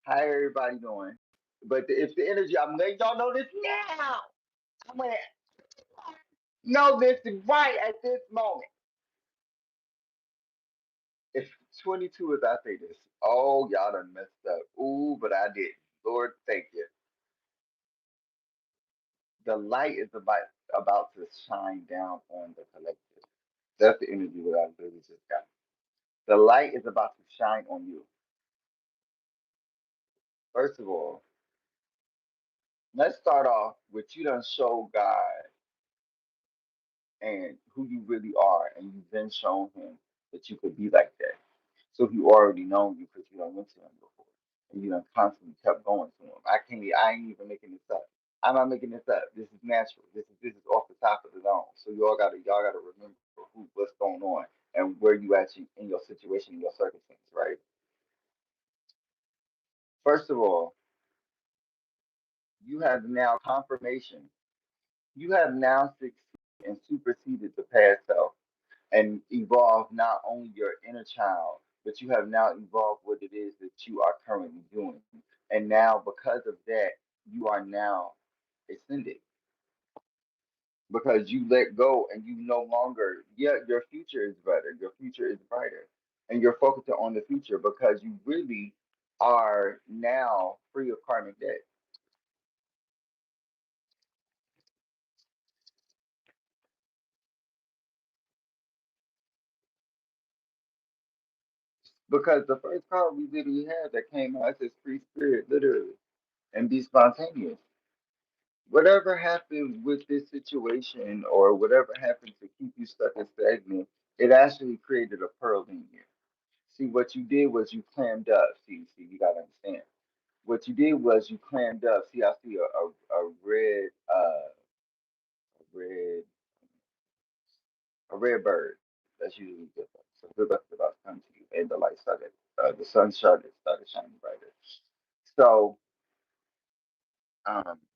How everybody doing? But if the energy, I'm letting y'all know this now. I'm gonna know this right at this moment. If 22 as I say this, oh y'all done messed up. Ooh, but I did. Lord, thank you. The light is about to shine down on the collective. That's the energy that I really just got. The light is about to shine on you. First of all, let's start off with you done show God and who you really are, and you've been shown him that you could be like that. So he already known you because you done went to him before, and you done constantly kept going to him. I ain't even making this up. I'm not making this up. This is natural. This is off the top of the dome. So y'all gotta remember what's going on and where you actually in your situation, in your circumstance, right? First of all, you have now confirmation. You have now succeeded and superseded the past self and evolve not only your inner child, but you have now evolved what it is that you are currently doing. And now, because of that, you are now ascended because you let go and you no longer, yeah, your future is better, your future is brighter, and you're focused on the future because you really are now free of karmic debt. Because the first card we literally had that came out says free spirit, literally, and be spontaneous. Whatever happened with this situation or whatever happened to keep you stuck and stagnant, it actually created a pearl in you. See, what you did was you clammed up. See, you gotta understand. What you did was you clammed up. See, I see a red, red, a red bird. That's usually good. So good luck about to come to you, and the light started, the sun started shining brighter. So,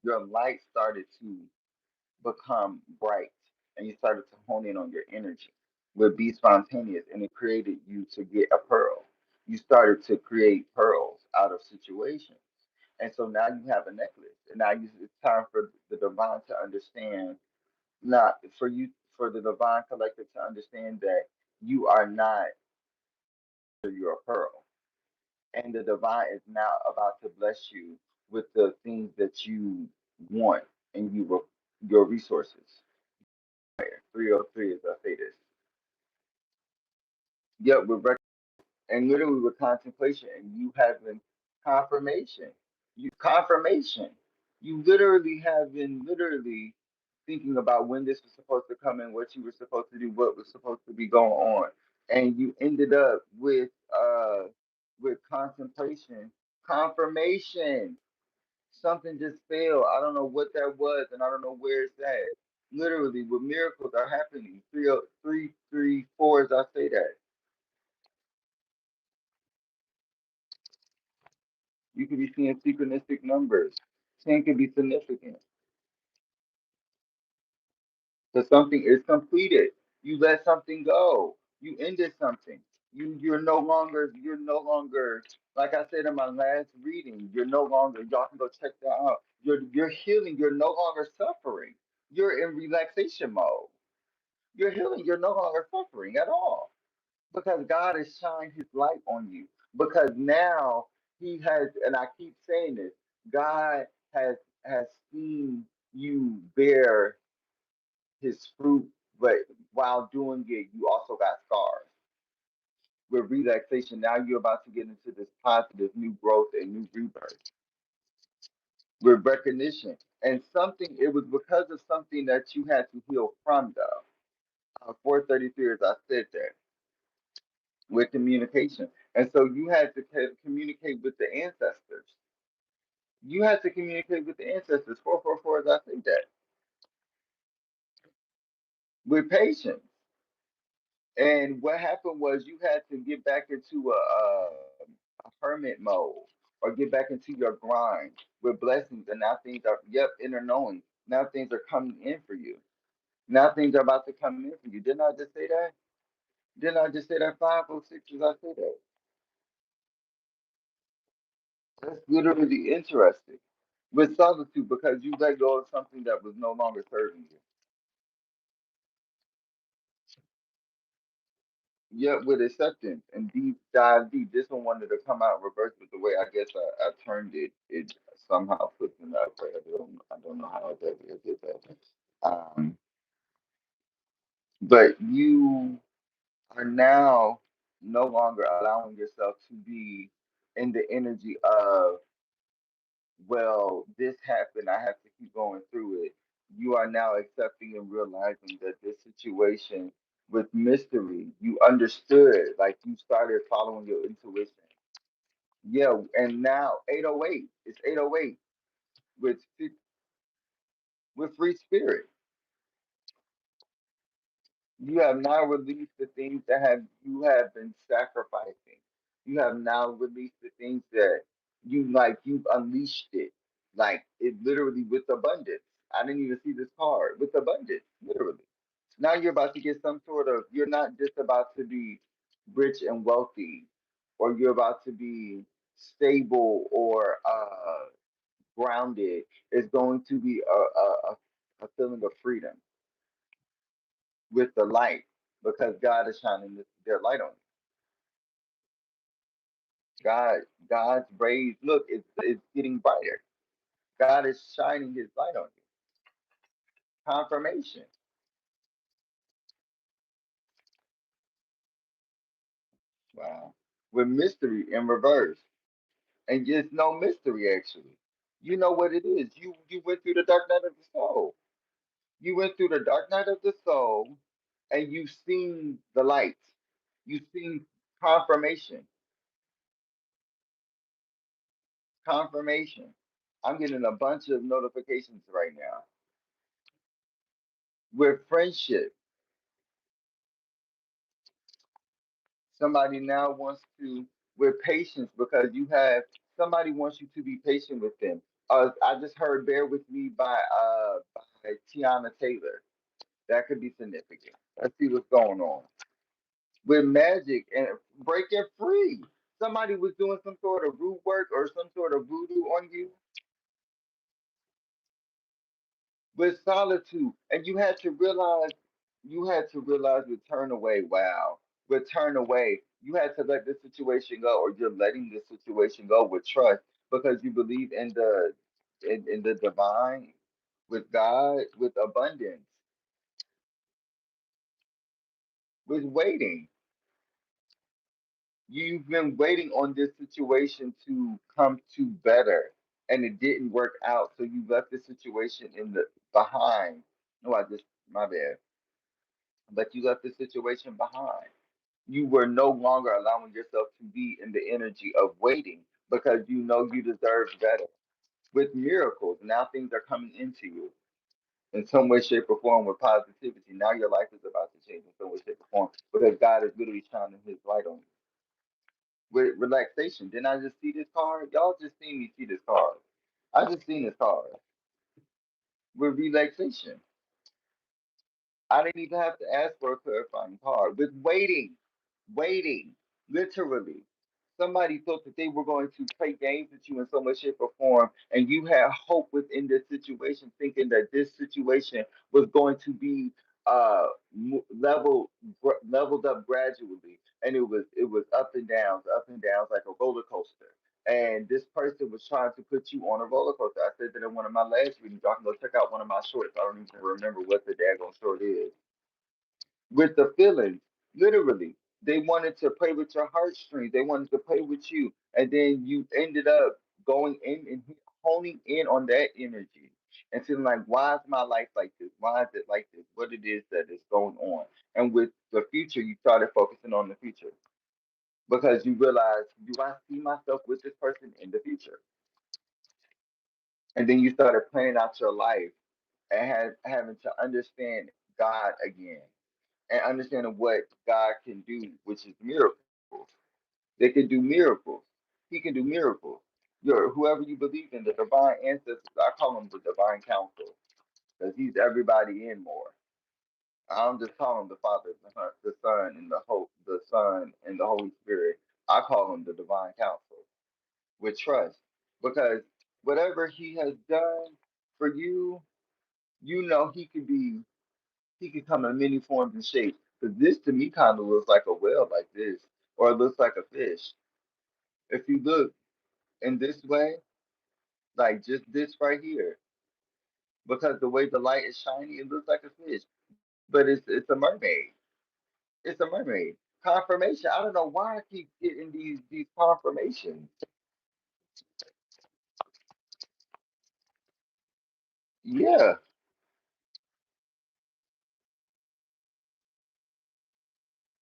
your light started to become bright and you started to hone in on your energy would be spontaneous and it created you to get a pearl. You started to create pearls out of situations. And so now you have a necklace. And now it's time for the divine to understand, not for you, for the divine collective to understand that you are not, you're a pearl. And the divine is now about to bless you with the things that you want and your resources. 303 as I say this. Yep, and literally with contemplation, and you having confirmation. Confirmation. You literally have been literally thinking about when this was supposed to come in, what you were supposed to do, what was supposed to be going on, and you ended up with contemplation, confirmation. Something just fell. I don't know what that was, and I don't know where it's at. Literally, what miracles are happening. 3, 3, 3, 4, as I say that. You could be seeing synchronistic numbers. 10 could be significant. So something is completed. You let something go. You ended something. You're no longer like I said in my last reading, you're no longer, y'all can go check that out. You're healing, you're no longer suffering. You're in relaxation mode. You're healing, you're no longer suffering at all. Because God has shined his light on you. Because now he has, and I keep saying this, God has seen you bear his fruit, but while doing it, you also got scars. With relaxation, now you're about to get into this positive new growth and new rebirth with recognition. And something, it was because of something that you had to heal from, though. 433, as I said that, with communication. And so you had to communicate with the ancestors. You had to communicate with the ancestors. 444, as I say that, with patience. And what happened was you had to get back into a hermit mode or get back into your grind with blessings. And now things are, yep, inner knowing. Now things are coming in for you. Now things are about to come in for you. Didn't I just say that? Didn't I just say that 506 as I say that? That's literally interesting. With solitude, because you let go of something that was no longer serving you. Yet with acceptance and deep dive deep. This one wanted to come out reverse with the way I guess I turned it. It somehow flipped in that way. I don't know how I did that. But you are now no longer allowing yourself to be in the energy of, well, this happened, I have to keep going through it. You are now accepting and realizing that this situation with mystery, you understood, like you started following your intuition. Yeah, and now 808, it's 808 with with free spirit. You have now released the things that have you have been sacrificing. You have now released the things that you've unleashed it. Like it literally with abundance. I didn't even see this card. With abundance, literally. Now you're about to get some sort of you're not just about to be rich and wealthy, or you're about to be stable or grounded. It's going to be a feeling of freedom with the light because God is shining their light on you. God, God's rays, look, it's getting brighter. God is shining his light on you. Confirmation. Wow. With mystery in reverse. And just no mystery actually. You know what it is. You went through the dark night of the soul. You went through the dark night of the soul and you've seen the light. You've seen confirmation. Confirmation. I'm getting a bunch of notifications right now. With friendship, somebody now wants to, with patience, because you have somebody wants you to be patient with them. I just heard "Bear with Me" by Tiana Taylor. That could be significant. Let's see what's going on with magic and breaking free. Somebody was doing some sort of root work or some sort of voodoo on you with solitude, and you had to realize with turn away. Wow, with turn away, you had to let this situation go, or you're letting this situation go with trust because you believe in the divine, with God, with abundance, with waiting. You've been waiting on this situation to come to better, and it didn't work out, so you left the situation in the behind. No, I just my bad. But you left the situation behind. You were no longer allowing yourself to be in the energy of waiting because you know you deserve better. With miracles, now things are coming into you in some way, shape, or form with positivity. Now your life is about to change in some way, shape, or form because God is literally shining his light on you. With relaxation, didn't I just see this card? Y'all just seen me see this card. I just seen this card. With relaxation, I didn't even have to ask for a clarifying card. With waiting, literally. Somebody thought that they were going to play games with you in some way, shape, or form, and you had hope within this situation, thinking that this situation was going to be leveled up gradually, and it was up and downs like a roller coaster. And this person was trying to put you on a roller coaster. I said that in one of my last readings. Y'all can go check out one of my shorts. I don't even remember what the daggone short is with the feelings. Literally, they wanted to play with your heartstrings. They wanted to play with you, and then you ended up going in and honing in on that energy and feeling like, why is my life like this? Why is it like this? What it is that is going on? And with the future, you started focusing on the future because you realized, do I see myself with this person in the future? And then you started planning out your life and having to understand God again and understanding what God can do, which is miracles. They can do miracles. He can do miracles. Whoever you believe in, the divine ancestors, I call them the divine council because he's everybody in more. I don't just call him the Father, the Son, and the Son and the Holy Spirit. I call him the divine council with trust. because whatever he has done for you, you know he could come in many forms and shapes. But this to me kind of looks like a whale like this, or it looks like a fish. If you look in this way, like just this right here, because the way the light is shiny, it looks like a fish. But it's a mermaid. It's a mermaid. Confirmation. I don't know why I keep getting these confirmations. Yeah,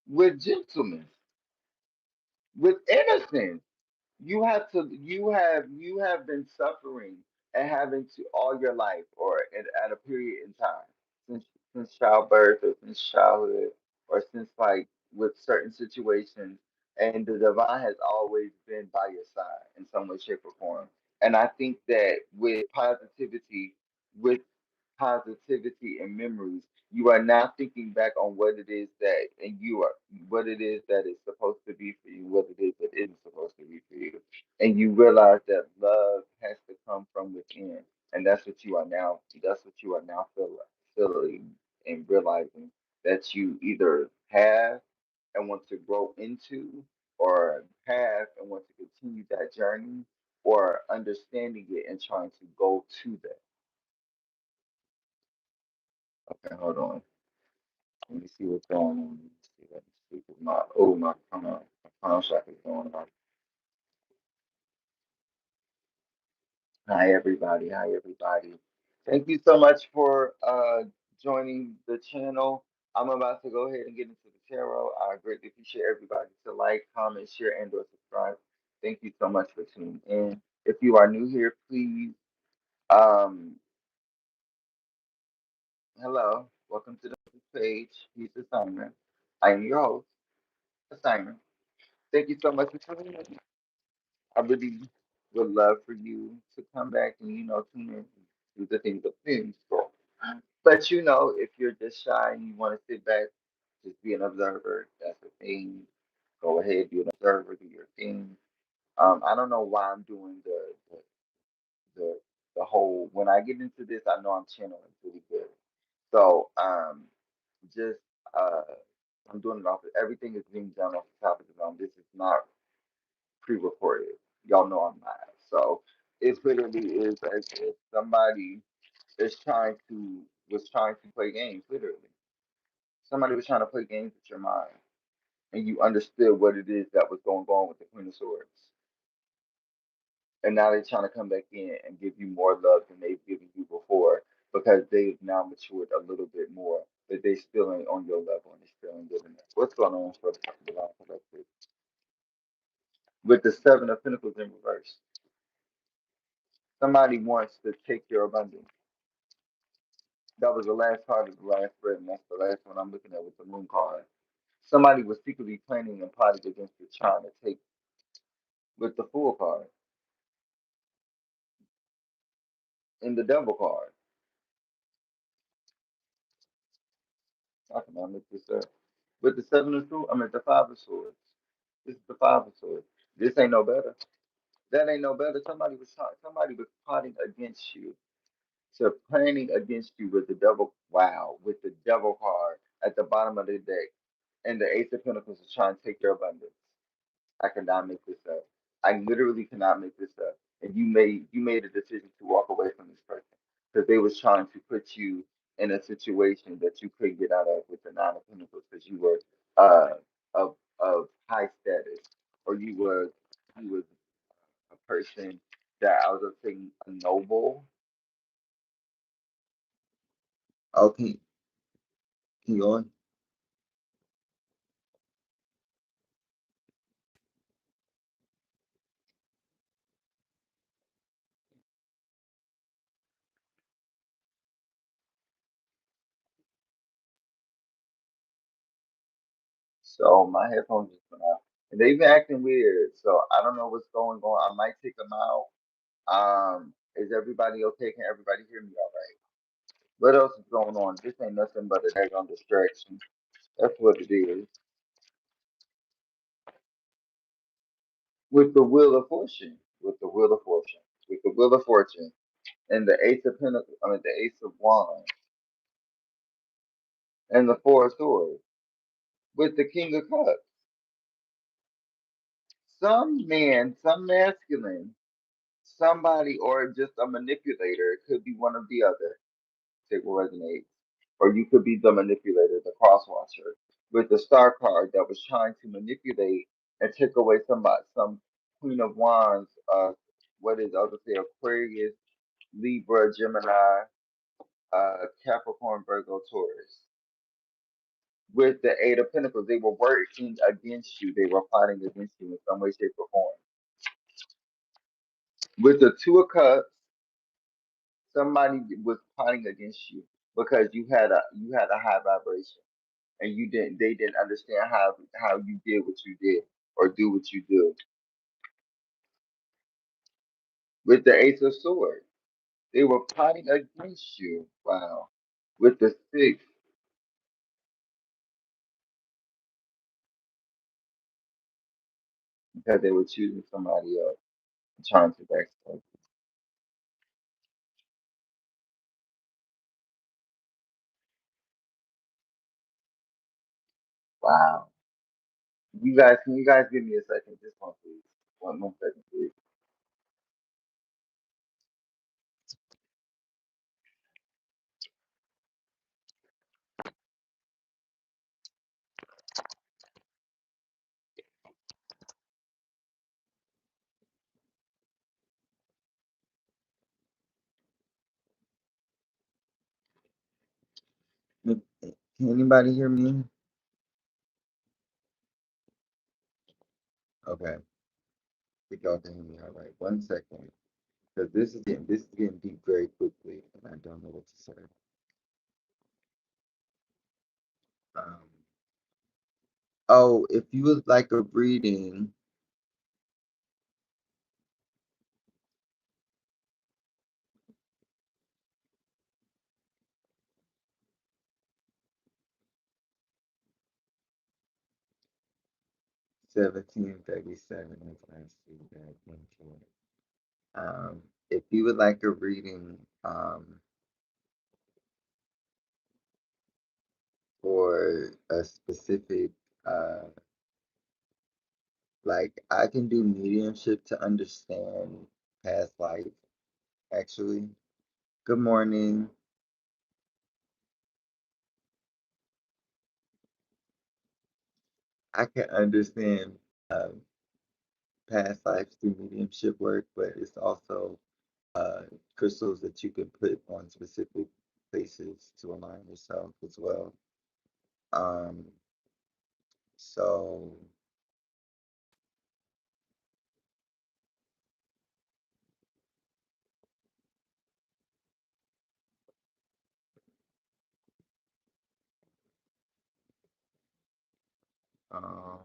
with gentleness, with innocence. You have been suffering and having to all your life or at a period in time since since childbirth or since childhood or since like with certain situations, and the divine has always been by your side in some way shape or form. And I think that with positivity and memories, you are now thinking back on what it is that, and you are what it is that is supposed to be for you, what it is that isn't supposed to be for you, and you realize that love has to come from within, and that's what you are now. That's what you are now feeling and realizing that you either have and want to grow into, or have and want to continue that journey, or understanding it and trying to go to that. Okay, hold on. Let me see what's going on. Let me see. Let me see. 'Cause my phone shop is going on. Hi everybody. Hi everybody. Thank you so much for joining the channel. I'm about to go ahead and get into the tarot. I greatly appreciate everybody to like, comment, share, and or subscribe. Thank you so much for tuning in. If you are new here, please um hello. Welcome to the page. He's Assignment. I am your host, Assignment. Thank you so much for tuning in. I really would love for you to come back and tune in, do the things of things. But if you're just shy and you want to sit back, just be an observer. That's the thing. Go ahead, be an observer, do your thing. I don't know why I'm doing the the whole. When I get into this, I know I'm channeling pretty good. So just uh, I'm doing it off. Everything is being done off the top of the dome. This is not pre-recorded. Y'all know I'm not. So it literally is as if somebody is trying to play games. Literally, somebody was trying to play games with your mind, and you understood what it is that was going on with the Queen of Swords. And now they're trying to come back in and give you more love than they've given you before because they've now matured a little bit more, but they still ain't on your level and they still ain't giving it. What's going on for the Divine Collective? With the Seven of Pentacles in reverse, somebody wants to take your abundance. That was the last card of the last spread, and that's the last one I'm looking at with the Moon card. Somebody was secretly planning and plotting against you, trying to take with the Fool card and the Devil card. I cannot make this up. With the Seven of Swords, I mean the Five of Swords. This is the Five of Swords. This ain't no better. That ain't no better. Somebody was plotting against you. So planning against you with the Devil. Wow, with the Devil card at the bottom of the deck, and the Ace of Pentacles is trying to take your abundance. I cannot make this up. I literally cannot make this up. And you made a decision to walk away from this person because they was trying to put you in a situation that you couldn't get out of with the Nine of Pentacles because you were of high status, or you was a person that I was saying a noble. Okay, can you on? So my headphones just went out, and they've been acting weird. So I don't know what's going on. I might take them out. Is everybody okay? Can everybody hear me all right? What else is going on? This ain't nothing but a daggone distraction. That's what it is. With the Wheel of Fortune. With the Wheel of Fortune. Wheel of Fortune, and the Ace of Pentacles, the Ace of Wands, and the Four of Swords, with the King of Cups. Some man, some masculine, somebody, or just a manipulator, it could be one of the other, it will resonate. Or you could be the manipulator, the crosswatcher, with the Star card that was trying to manipulate and take away some Queen of Wands, what is, I would say, Aquarius, Libra, Gemini, Capricorn, Virgo, Taurus. With the Eight of Pentacles, they were working against you. They were fighting against you in some way, shape, or form. With the Two of Cups, somebody was fighting against you because you had a high vibration, and they didn't understand how you did what you did or do what you do. With the Ace of Swords, they were plotting against you. Wow. With the Six, because they were choosing somebody else and trying to backstab you. Wow. Can you guys give me a second? Just one, please. One second, please. Can anybody hear me? Okay. I think y'all can hear me all right. One second. Because this is getting deep very quickly, and I don't know what to say. Um, if you would like a reading, $17.37 is last week that I came to it. If you would like a reading for a specific, uh, like I can do mediumship to understand past life, actually. Good morning. I can understand past lives through mediumship work, but it's also crystals that you can put on specific places to align yourself as well. Um, so uh,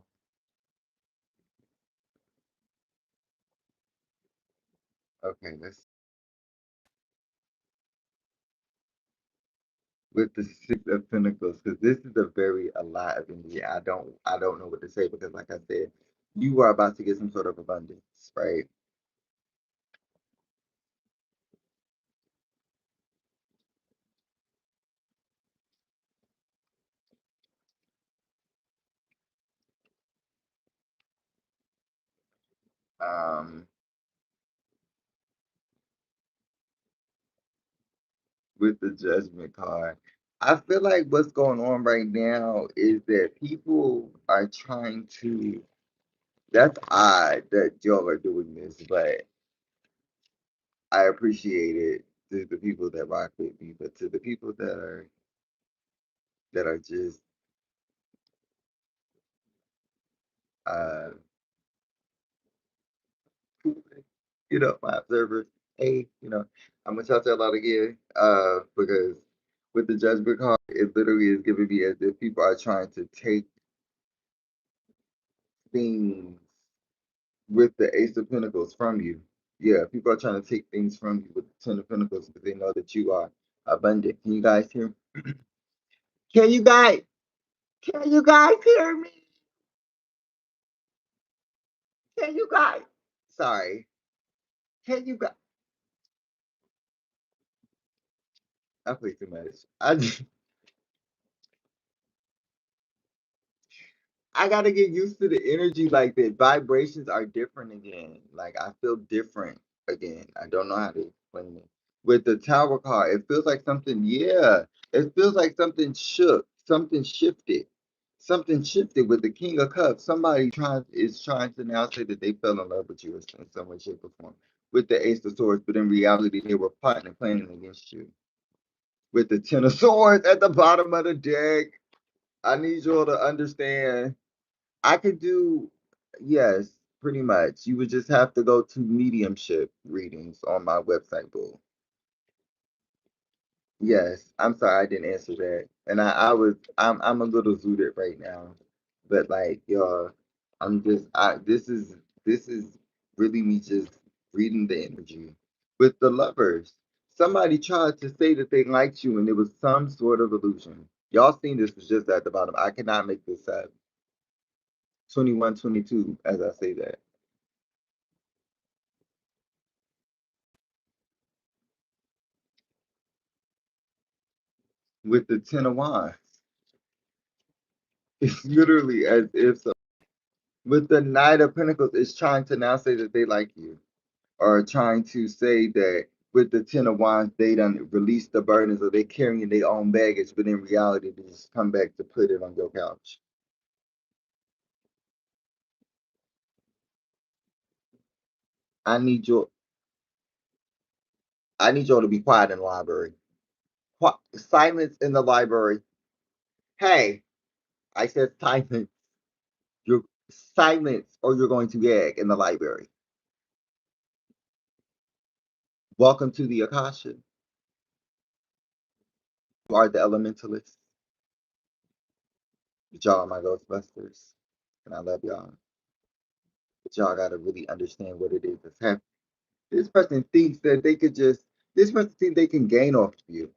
okay, let's with the Six of Pentacles, because this is a very alive energy. I don't know what to say because like I said, you are about to get some sort of abundance, right? Um, with the Judgment card. I feel like what's going on right now is that people are trying to. That's odd that y'all are doing this, but I appreciate it to the people that rock with me. But to the people that are just, uh, my observers. Hey, I'm gonna shout y'all out again, because with the Judgment card, it literally is giving me as if people are trying to take things with the Ace of Pentacles from you. Yeah, people are trying to take things from you with the Ten of Pentacles because they know that you are abundant. Can you guys hear? Can you guys? Can you guys hear me? Can you guys? Sorry. Can you guys? I play too much. I gotta get used to the energy. Like the vibrations are different again. Like I feel different again. I don't know how to explain it. With the Tower card, it feels like something. Yeah, it feels like something shook. Something shifted. Something shifted with the King of Cups. Somebody trying to now say that they fell in love with you in some way, shape, or form. With the Ace of Swords, but in reality, they were plotting and planning against you. With the Ten of Swords at the bottom of the deck, I need you all to understand. I could do, yes, pretty much. You would just have to go to mediumship readings on my website, boo. Yes, I'm sorry I didn't answer that. And I'm a little zooted right now. But like, y'all, this is really me just reading the energy. With the lovers, somebody tried to say that they liked you and it was some sort of illusion. Y'all seen this was just at the bottom. I cannot make this up. 21, 22, as I say that. With the Ten of Wands. It's literally as if so. With the Knight of Pentacles, it's trying to now say that they like you, or trying to say that with the Ten of Wands, they done release the burdens or they carrying their own baggage, but in reality, they just come back to put it on your couch. I need your I need y'all to be quiet in the library. Silence in the library. Hey, I said silence. You're silence or you're going to gag in the library. Welcome to the Akasha. You are the elementalists. Y'all are my ghostbusters. And I love y'all. But y'all gotta really understand what it is that's happening. This person thinks that they could just this person thinks they can gain off of you.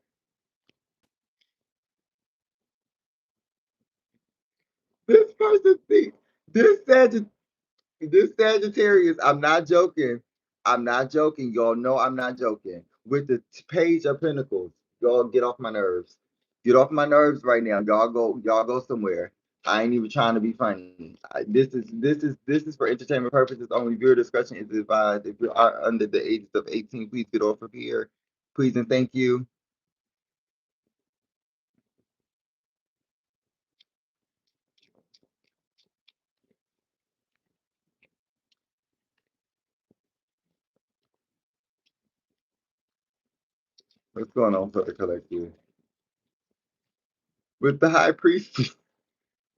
This person thinks this Sagittarius This Sagittarius, I'm not joking. I'm not joking. Y'all know I'm not joking. With the Page of Pentacles, y'all get off my nerves. Get off my nerves right now. Y'all go somewhere. I ain't even trying to be funny. This is for entertainment purposes only. Viewer discretion is advised. If you are under the ages of 18, please get off of here. Please and thank you. What's going on for the collective? With the High Priest.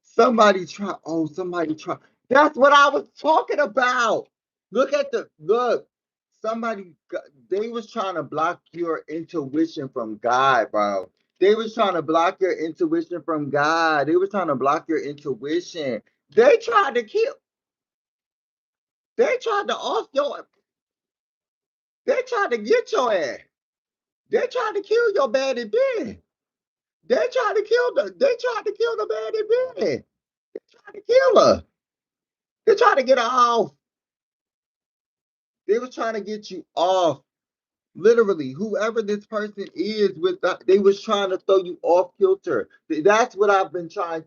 Somebody try. Oh, somebody try. That's what I was talking about. Look at the look. Somebody they was trying to block your intuition from God, bro. They was trying to block your intuition from God. They was trying to block your intuition. They tried to kill. They tried to off your. They tried to get your ass. They tried to kill your baddie Ben. They tried to kill the. They tried to kill the baddie Ben. They tried to kill her. They tried to get her off. They was trying to get you off. Literally, whoever this person is they was trying to throw you off kilter. That's what I've been trying.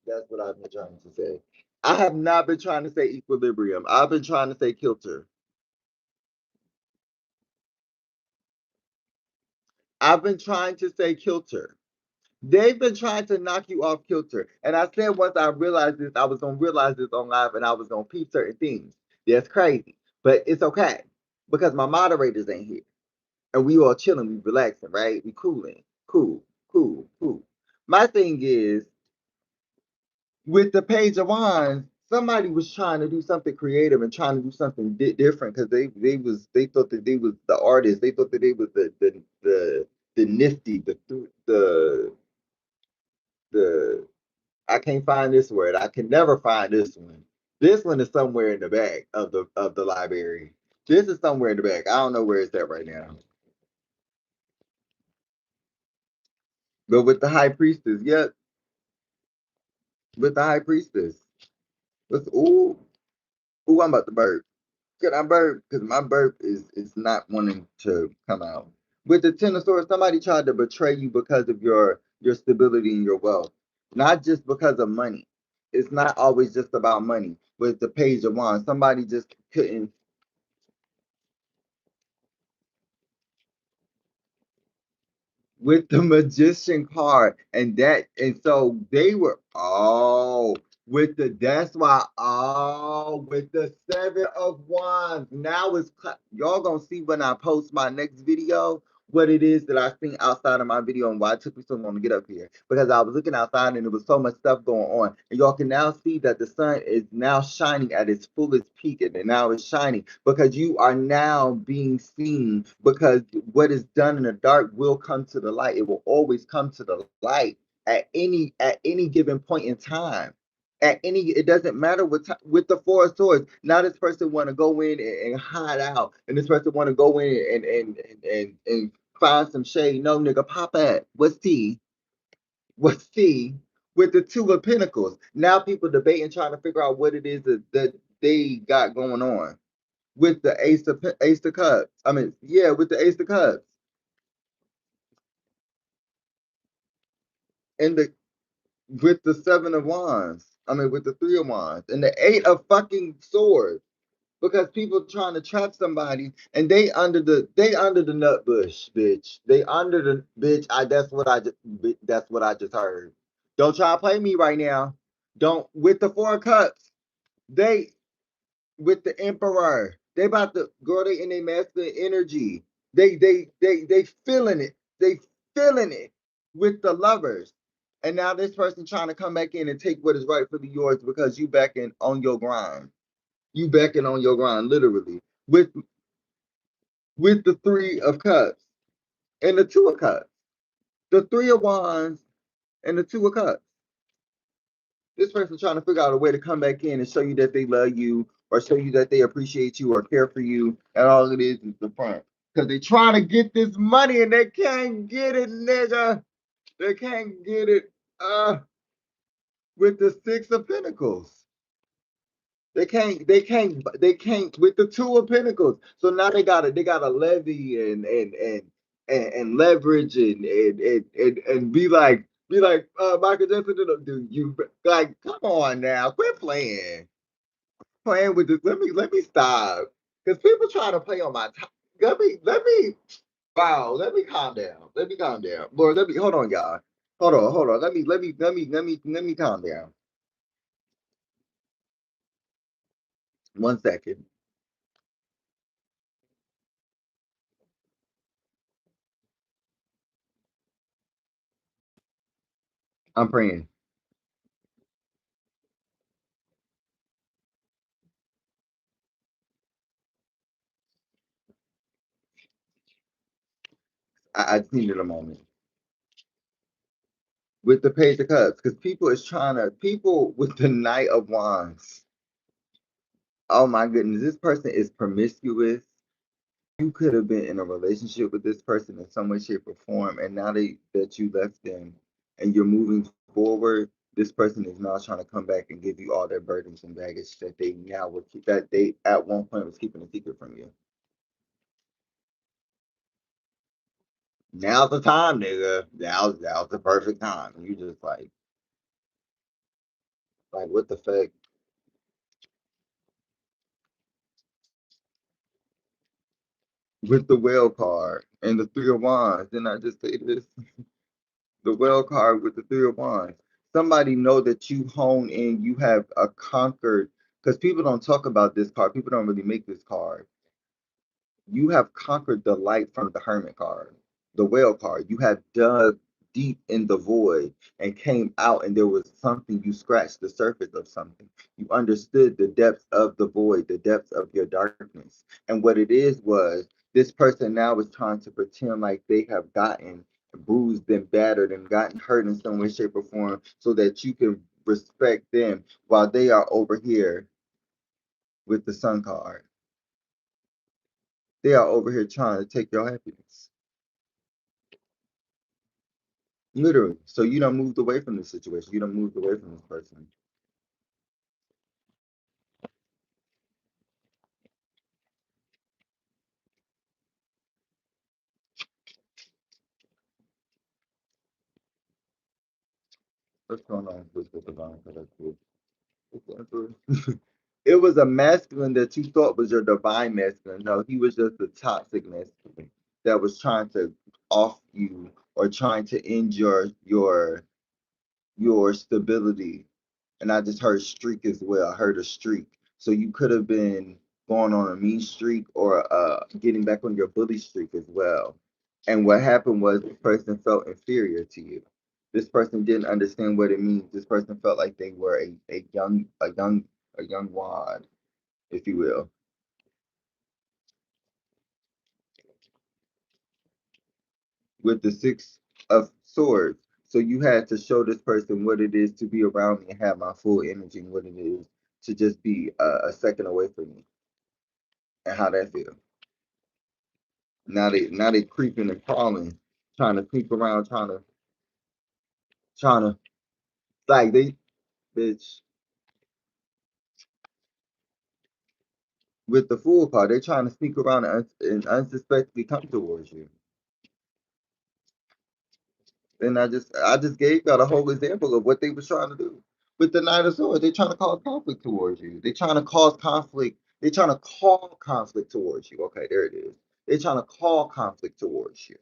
That's what I've been trying to say. I have not been trying to say equilibrium. I've been trying to say kilter. I've been trying to say kilter. They've been trying to knock you off kilter. And I said once I realized this, I was gonna realize this on live and I was gonna peep certain things. That's crazy. But it's okay. Because my moderators ain't here. And we all chilling, we relaxing, right? We cooling, cool, cool, cool. My thing is with the Page of Wands, somebody was trying to do something creative and trying to do something different because they thought that they was the artist, they thought that they was the nifty, the I can't find this word. I can never find this one. This one is somewhere in the back of the library. This is somewhere in the back. I don't know where it's at right now. But with the high priestess, yep, with the high priestess. Let's ooh, I'm about to burp. Can I burp? Because my burp is not wanting to come out. With the Ten of Swords, somebody tried to betray you because of your stability and your wealth, not just because of money. It's not always just about money. With the Page of Wands, somebody just couldn't, with the Magician card, and so they were with the that's why with the Seven of Wands. Now it's y'all gonna see when I post my next video what it is that I seen outside of my video and why it took me so long to get up here, because I was looking outside and there was so much stuff going on, and y'all can now see that the sun is now shining at its fullest peak, and now it's shining because you are now being seen, because what is done in the dark will come to the light. It will always come to the light at any given point in time. At any, it doesn't matter what time. With the Four of Swords, now this person want to go in and hide out, and this person want to go in and find some shade. No, nigga, pop at what's tea? What's tea? With the Two of Pentacles, now people debating, trying to figure out what it is that they got going on. With the Ace of Cups, I mean, yeah, with the Ace of Cups and the with the Seven of Wands, I mean, with the Three of Wands and the Eight of fucking Swords, because people trying to trap somebody and they under the nut bush, bitch. They under the bitch. That's what I just heard. Don't try to play me right now. Don't. With the Four of Cups, they with the Emperor, they about to girl. They in their masculine energy. They feeling it. They feeling it with the Lovers. And now this person trying to come back in and take what is rightfully yours because you back in on your grind. You backing on your grind, literally. With the Three of Cups and the Two of Cups. The Three of Wands and the Two of Cups. This person trying to figure out a way to come back in and show you that they love you or show you that they appreciate you or care for you. And all it is the front. Because they trying to get this money and they can't get it, nigga. They can't get it with the Six of Pentacles. They can't with the Two of Pentacles. So now they gotta levy and leverage and be like Michael Jackson, do you like, come on now, quit playing with this. Let me stop. Because people try to play on my time. Let me wow, let me calm down. Let me calm down. Lord, let me hold on, y'all. Hold on. Let me calm down. 1 second. I'm praying. I just needed a moment. With the Page of Cups, because people with the Knight of Wands. Oh my goodness, this person is promiscuous. You could have been in a relationship with this person in some way, shape, or form, and now that you left them and you're moving forward, this person is now trying to come back and give you all their burdens and baggage that they now will keep, that they at one point was keeping a secret from you. Now's the time, nigga. Now's the perfect time. And you just like what the fuck? With the Whale card and the Three of Wands. Didn't I just say this? The Whale card with the Three of Wands. Somebody know that you hone in, you have a conquered, because people don't talk about this card. People don't really make this card. You have conquered the light from the Hermit card, the Whale card. You have dug deep in the void and came out, and there was something. You scratched the surface of something. You understood the depths of the void, the depths of your darkness. And what it is was this person now is trying to pretend like they have gotten bruised and battered and gotten hurt in some way, shape, or form so that you can respect them while they are over here with the Sun card. They are over here trying to take your happiness. Literally. So you don't moved away from this situation. You don't moved away from this person. What's going on with the divine collective? It was a masculine that you thought was your divine masculine. No, he was just a toxic masculine that was trying to off you or trying to end your stability. And I just heard streak as well. I heard a streak. So you could have been going on a mean streak or getting back on your bully streak as well. And what happened was this person felt inferior to you. This person didn't understand what it means. This person felt like they were a young wad, if you will, with the six of swords. So you had to show this person what it is to be around me and have my full energy and what it is to just be a second away from me and how that feels. Now they creeping and crawling, trying to creep around, trying to like they bitch with the fool card. They trying to sneak around and unsuspectedly come towards you. And I just gave y'all a whole example of what they was trying to do. With the Knight of Swords, they trying to cause conflict towards you. They trying to cause conflict. They trying to call conflict towards you. Okay, there it is. They trying to call conflict towards you.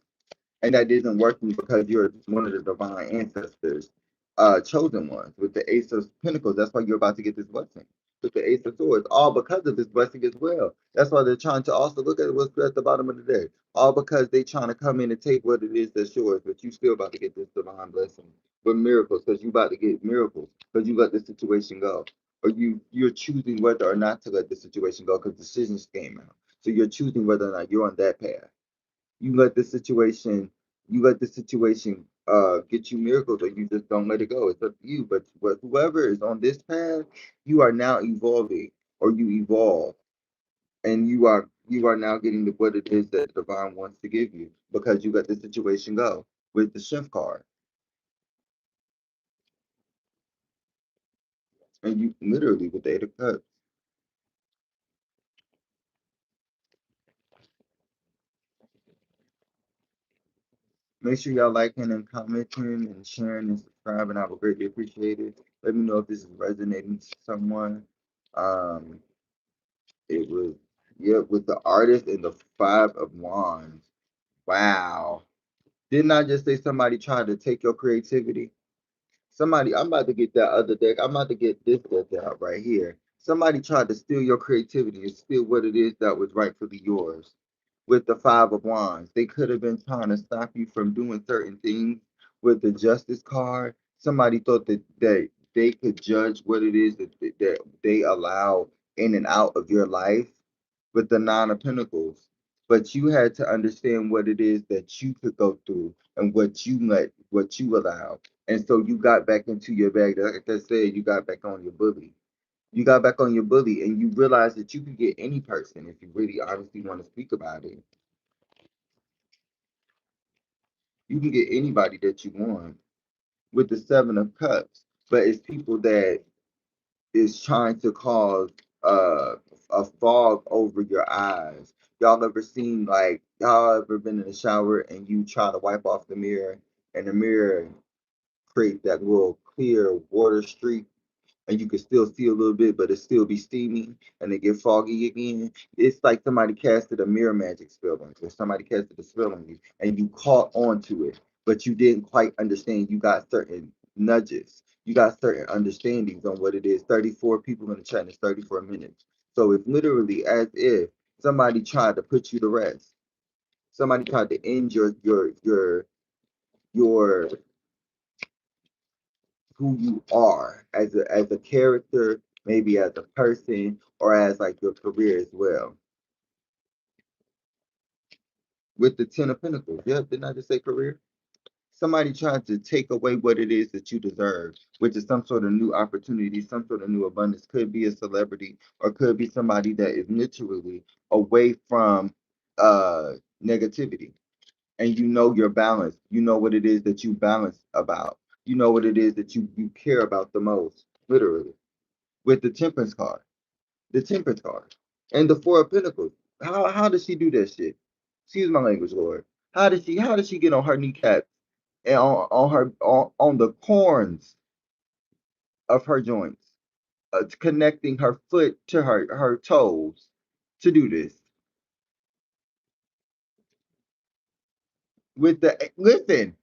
And that isn't working because you're one of the divine ancestors, chosen ones with the Ace of Pentacles. That's why you're about to get this blessing with the Ace of Swords, all because of this blessing as well. That's why they're trying to also look at what's at the bottom of the deck, all because they trying to come in and take what it is that's yours, but you still about to get this divine blessing with miracles because you about to get miracles because you let the situation go. Or you're choosing whether or not to let the situation go because decisions came out. So you're choosing whether or not you're on that path. You let the situation get you miracles or you just don't let it go. It's up to you. But whoever is on this path, you are now evolving or you evolve and you are now getting the what it is that the divine wants to give you because you let the situation go with the strength card. And you literally with the eight of cups. Make sure y'all liking and commenting and sharing and subscribing. I would greatly appreciate it. Let me know if this is resonating to someone. Um, It was, yeah, with the artist and the five of wands. Wow. Didn't I just say somebody tried to take your creativity? Somebody, I'm about to get that other deck. I'm about to get this deck out right here. Somebody tried to steal your creativity and steal what it is that was rightfully yours. With the five of wands, they could have been trying to stop you from doing certain things. With the justice card, somebody thought that they could judge what it is that they allow in and out of your life with the nine of pentacles, but you had to understand what it is that you could go through and what you allowed, and so you got back into your bag. Like I said, you got back on your bully. You got back on your bully, and you realized that you could get any person if you really honestly want to speak about it. You can get anybody that you want with the seven of cups, but it's people that is trying to cause a fog over your eyes. Y'all ever seen like y'all ever been in the shower and you try to wipe off the mirror and the mirror create that little clear water streak and you can still see a little bit, but it still be steamy and it get foggy again. It's like somebody casted a mirror magic spell on you, or somebody casted a spell on you, and you caught on to it, but you didn't quite understand. You got certain nudges, you got certain understandings on what it is. 34 people in the chat, and it's 34 minutes. So it's literally as if somebody tried to put you to rest. Somebody tried to end your who you are as a character, maybe as a person, or as like your career as well. With the Ten of Pentacles, yeah, didn't I just say career? Somebody trying to take away what it is that you deserve, which is some sort of new opportunity, some sort of new abundance. Could be a celebrity, or could be somebody that is literally away from negativity. And you know your balance. You know what it is that you balance about. You know what it is that you care about the most, literally. With the Temperance card. The Temperance card. And the Four of Pentacles. How does she do that shit? Excuse my language, Lord. How did she get on her kneecaps and on the corns? of her joints, connecting her foot to her toes to do this. With the listen,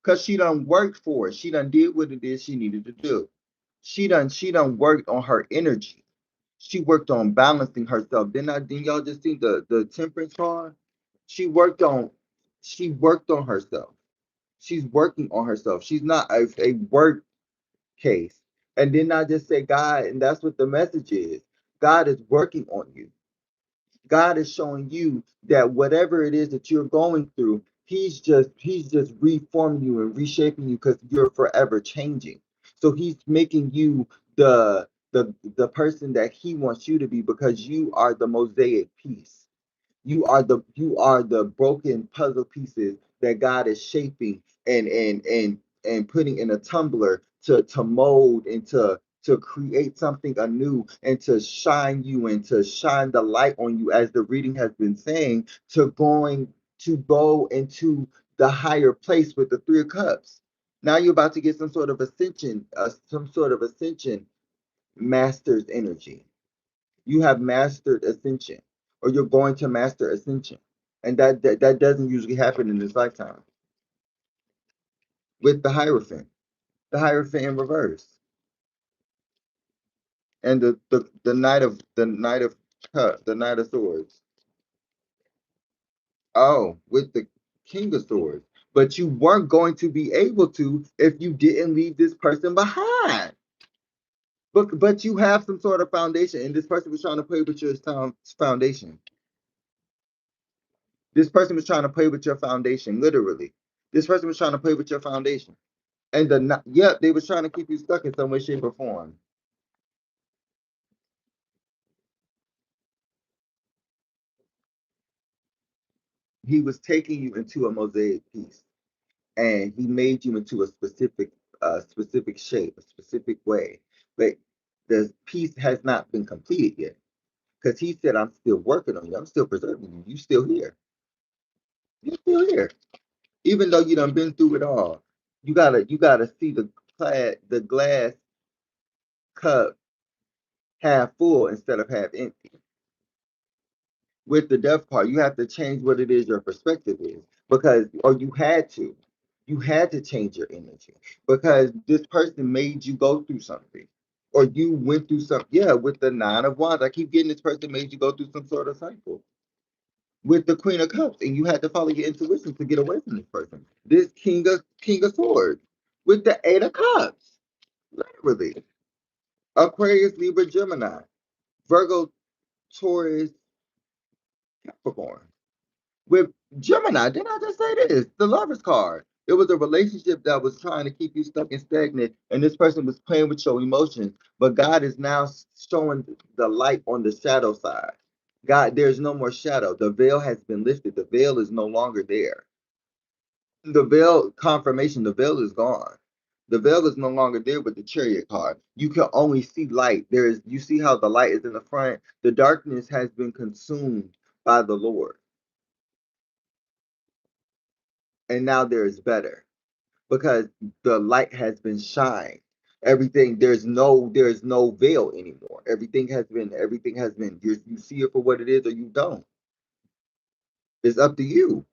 because she done worked for it. She done did what it is she needed to do. She done worked on her energy. She worked on balancing herself. Didn't y'all just see the temperance card? She worked on she worked on herself. She's working on herself. She's not a work case. And then I just say God, and that's what the message is. God is working on you. God is showing you that whatever it is that you're going through, he's just reforming you and reshaping you because you're forever changing. So he's making you the person that he wants you to be because you are the mosaic piece. You are the broken puzzle pieces that God is shaping and putting in a tumbler to mold and to create something anew and to shine you and to shine the light on you, as the reading has been saying, to go into the higher place with the Three of Cups. Now you're about to get some sort of ascension master's energy. You have mastered ascension, or you're going to master ascension, and that doesn't usually happen in this lifetime. With the hierophant in reverse, and the knight of swords. Oh, with the king of swords. But you weren't going to be able to if you didn't leave this person behind. But you have some sort of foundation, and this person was trying to play with your foundation. This person was trying to play with your foundation, literally. This person was trying to play with your foundation. And yep, they was trying to keep you stuck in some way, shape, or form. He was taking you into a mosaic piece, and he made you into a specific shape, a specific way. But the piece has not been completed yet, because he said, "I'm still working on you. I'm still preserving you. You still here. You're still here, even though you done been through it all. You gotta see the glass cup half full instead of half empty." With the death card, you have to change what it is your perspective is, because, or you had to change your energy because this person made you go through something, or you went through something. Yeah, with the Nine of Wands, I keep getting this person made you go through some sort of cycle. With the Queen of Cups, and you had to follow your intuition to get away from this person. This King of Swords, with the Eight of Cups, literally. Aquarius, Libra, Gemini, Virgo, Taurus, Capricorn. With Gemini, didn't I just say this? The Lover's card. It was a relationship that was trying to keep you stuck and stagnant, and this person was playing with your emotions. But God is now showing the light on the shadow side. God, there's no more shadow. The veil has been lifted. The veil is no longer there. The veil confirmation, the veil is gone. The veil is no longer there with the chariot card. You can only see light. You see how the light is in the front. The darkness has been consumed by the Lord. And now there is better, because the light has been shined. Everything, there's no veil anymore. Everything has been you see it for what it is, or you don't. It's up to you.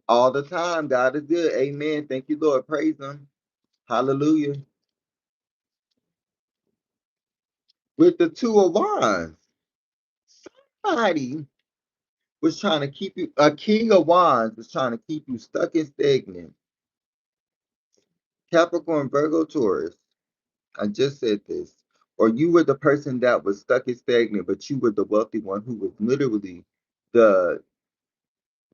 All the time. God is good. Amen. Thank you, Lord. Praise him. Hallelujah. With the Two of Wands, somebody was trying to keep you, a King of Wands was trying to keep you stuck and stagnant. Capricorn, Virgo, Taurus. I just said this. Or you were the person that was stuck and stagnant, but you were the wealthy one who was literally the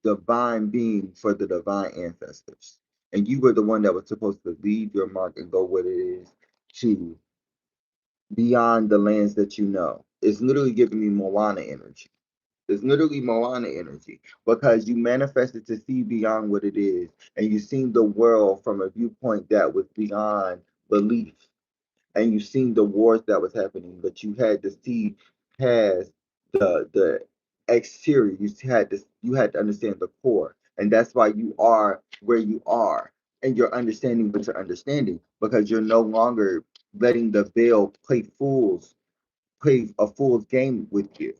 divine being for the divine ancestors. And you were the one that was supposed to leave your mark and go what it is to beyond the lands that you know. It's literally giving me Moana energy. It's literally Moana energy, because you manifested to see beyond what it is, and you seen the world from a viewpoint that was beyond belief, and you seen the wars that was happening, but you had to see past the exterior. You had to understand the core, and that's why you are where you are. and you're understanding what you're understanding because you're no longer letting the veil play a fool's game with you.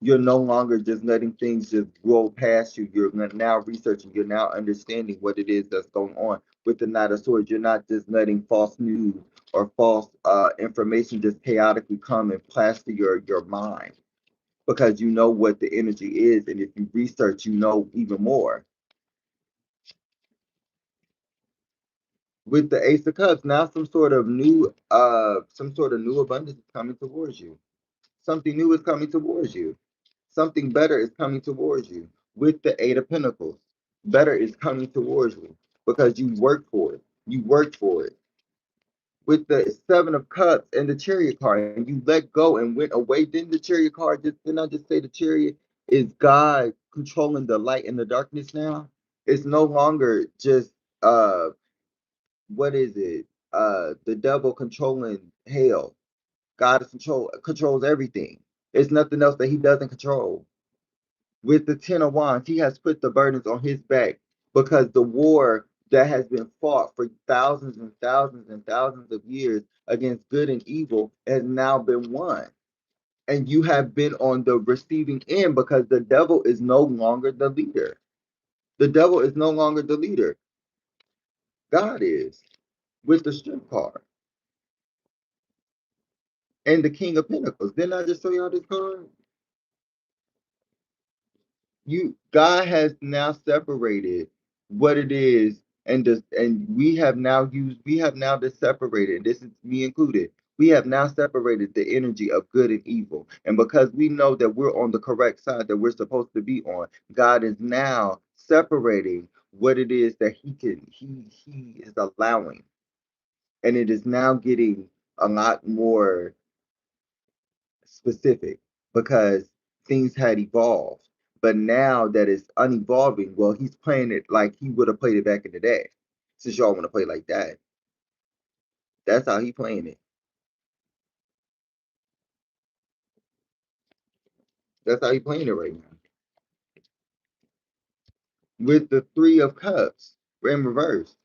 You're no longer just letting things just roll past you. You're now researching, you're now understanding what it is that's going on with the Knight of Swords. You're not just letting false news or false information just chaotically come and plaster your mind because you know what the energy is. And if you research, you know even more. With the Ace of Cups, now some sort of new abundance is coming towards you. Something new is coming towards you. Something better is coming towards you. With the Eight of Pentacles, better is coming towards you because you work for it. You work for it. With the Seven of Cups and the Chariot card, and you let go and went away. Didn't the Chariot card didn't I just say the Chariot is God controlling the light and the darkness now? It's no longer just what is it? The devil controlling hell. God is controls everything. There's nothing else that he doesn't control. With the Ten of Wands, he has put the burdens on his back because the war that has been fought for thousands and thousands and thousands of years against good and evil has now been won. And you have been on the receiving end because the devil is no longer the leader. The devil is no longer the leader. God is with the Strength card and the King of Pentacles. Didn't I just show y'all this card? God has now separated what it is and we have now just separated, this is me included, we have now separated the energy of good and evil, and because we know that we're on the correct side that we're supposed to be on, God is now separating what it is that he is allowing, and it is now getting a lot more specific because things had evolved. But now that it's unevolving, well, he's playing it like he would have played it back in the day. Since y'all want to play like that, that's how he playing it. That's how he playing it right now. With the Three of Cups in reverse,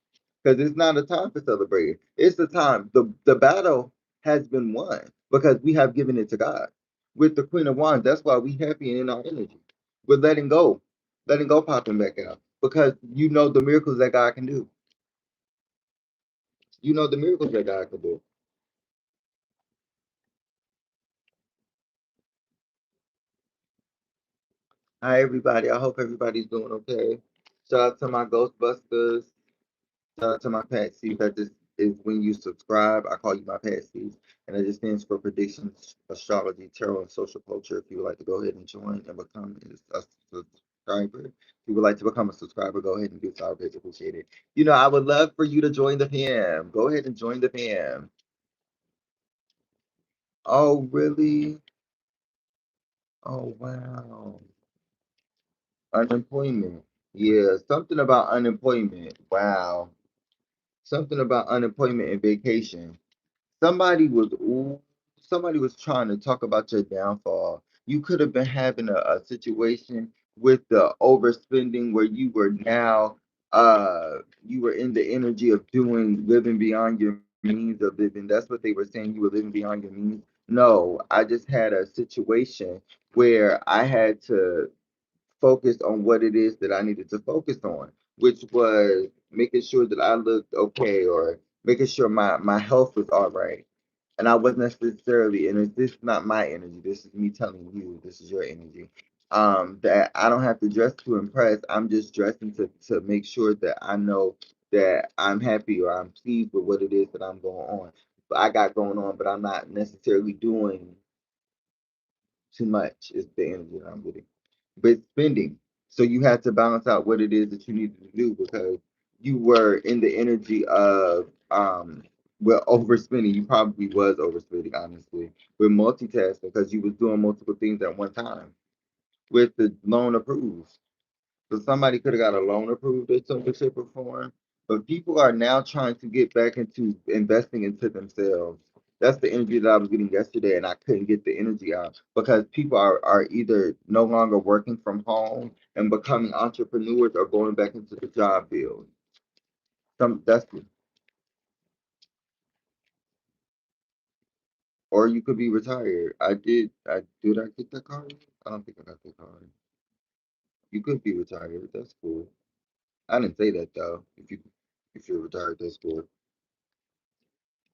because it's not a time for celebrating. It's the time. The battle has been won because we have given it to God. With the Queen of Wands, that's why we happy and in our energy. We're letting go popping back out because you know the miracles that God can do. You know the miracles that God can do. Hi everybody. I hope everybody's doing okay. Shout out to my ghostbustas. Shout out to my patsies. That just is when you subscribe. I call you my patsies. And it just stands for predictions, astrology, tarot, and social culture. If you would like to go ahead and join and become a subscriber. If you would like to become a subscriber, go ahead and do so. I would really appreciate it. You know, I would love for you to join the fam. Go ahead and join the fam. Oh, really? Oh, wow. Unemployment. Yeah, something about unemployment. Wow. Something about unemployment and vacation. Somebody was ooh, somebody was trying to talk about your downfall. You could have been having a situation with the overspending where you were now you were in the energy of doing living beyond your means of living. That's what they were saying. You were living beyond your means. No, I just had a situation where I had to focused on what it is that I needed to focus on, which was making sure that I looked okay or making sure my health was all right. And I wasn't necessarily, and this is not my energy, this is me telling you, this is your energy. That I don't have to dress to impress. I'm just dressing to make sure that I know that I'm happy or I'm pleased with what it is that I'm going on. But I got going on, but I'm not necessarily doing too much, is the energy that I'm getting. But spending. So you had to balance out what it is that you needed to do because you were in the energy of well overspending. You probably was overspending, honestly, with multitasking because you was doing multiple things at one time with the loan approved. So somebody could have got a loan approved or some shape or form. But people are now trying to get back into investing into themselves. That's the energy that I was getting yesterday, and I couldn't get the energy out because people are either no longer working from home and becoming entrepreneurs or going back into the job field. That's or you could be retired. I get that card? I don't think I got that card. You could be retired. That's cool. I didn't say that though. If you're retired, that's cool.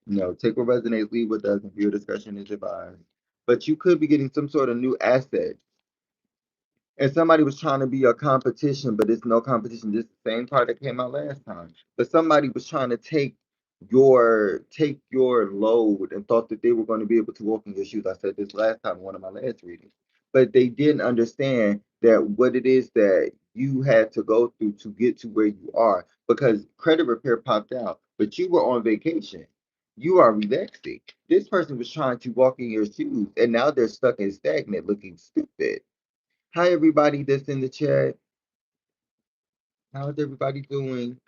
No, take what resonates, leave what doesn't. Viewer discussion is advised. But you could be getting some sort of new asset. And somebody was trying to be a competition, but it's no competition. This is the same part that came out last time. But somebody was trying to take your load and thought that they were going to be able to walk in your shoes. I said this last time in one of my last readings. But they didn't understand that what it is that you had to go through to get to where you are. Because credit repair popped out, but you were on vacation. You are relaxing. This person was trying to walk in your shoes, and now they're stuck and stagnant, looking stupid. Hi, everybody that's in the chat. How is everybody doing?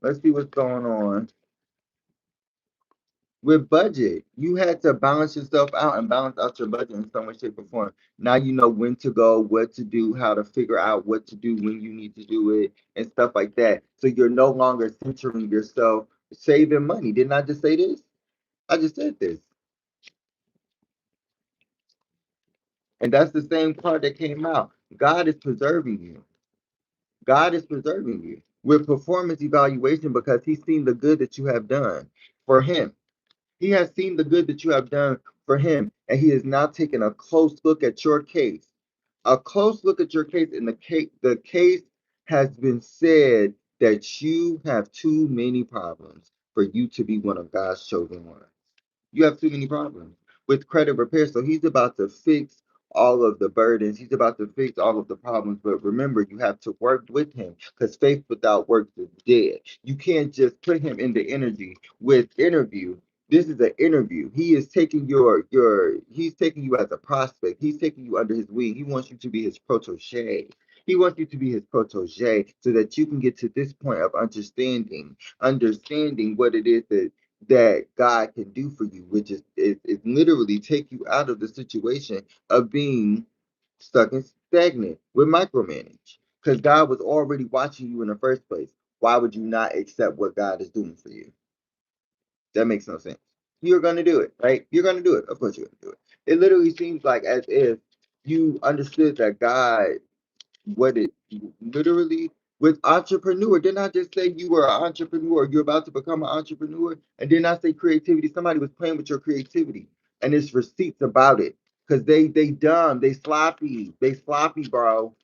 Let's see what's going on. With budget, you had to balance yourself out and balance out your budget in some way, shape, or form. Now you know when to go, what to do, how to figure out what to do when you need to do it, and stuff like that. So you're no longer centering yourself, saving money. Didn't I just say this? I just said this. And that's the same card that came out. God is preserving you. God is preserving you with performance evaluation because he's seen the good that you have done for him. He has seen the good that you have done for him, and he is now taking a close look at your case. A close look at your case, and the case has been said that you have too many problems for you to be one of God's chosen ones. You have too many problems with credit repair. So he's about to fix all of the burdens. He's about to fix all of the problems. But remember, you have to work with him because faith without works is dead. You can't just put him in the energy with interview. This is an interview. He is taking he's taking you as a prospect. He's taking you under his wing. He wants you to be his protege. He wants you to be his protege so that you can get to this point of understanding what it is that God can do for you, which is literally take you out of the situation of being stuck and stagnant with micromanage. Because God was already watching you in the first place. Why would you not accept what God is doing for you? That makes no sense. You're going to do it, right? You're going to do it. Of course, you're going to do it. It literally seems like as if you understood that God what it literally with entrepreneur. Didn't I just say you were an entrepreneur? You're about to become an entrepreneur, and didn't I say creativity? Somebody was playing with your creativity, and there's receipts about it because they dumb, they sloppy, bro.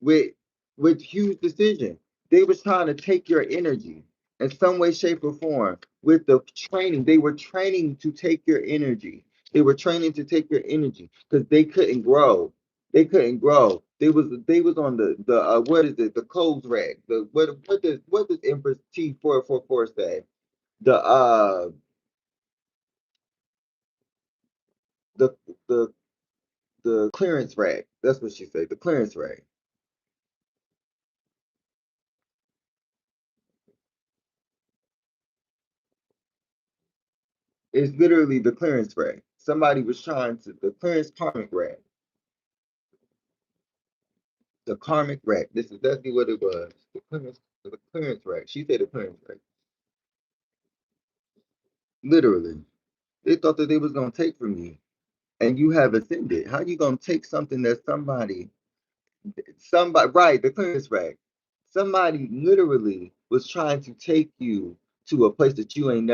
With huge decision, they was trying to take your energy in some way, shape, or form. With the training, they were training to take your energy. They were training to take your energy because they couldn't grow. They couldn't grow. They was on the what is it? The codes rack. The what does Empress T444 say? The the the the clearance rack. That's what she said. The clearance rack. It's literally the clearance rack. Somebody was trying to the clearance karmic rack. The karmic rack. This is exactly what it was. The clearance rack. She said the clearance rack. Literally. They thought that they was gonna take from you. And you have ascended. How you gonna take something that somebody right, the clearance rack. Somebody literally was trying to take you to a place that you ain't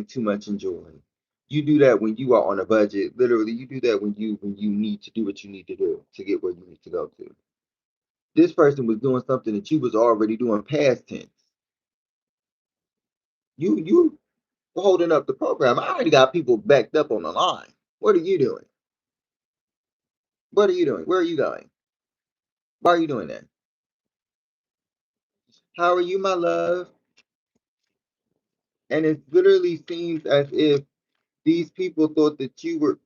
too much enjoying. You do that when you are on a budget. Literally, you do that when you need to do what you need to do to get where you need to go to. This person was doing something that you was already doing past tense. You holding up the program. I already got people backed up on the line. What are you doing? What are you doing? Where are you going? Why are you doing that? How are you, my love? And it literally seems as if these people thought that you were.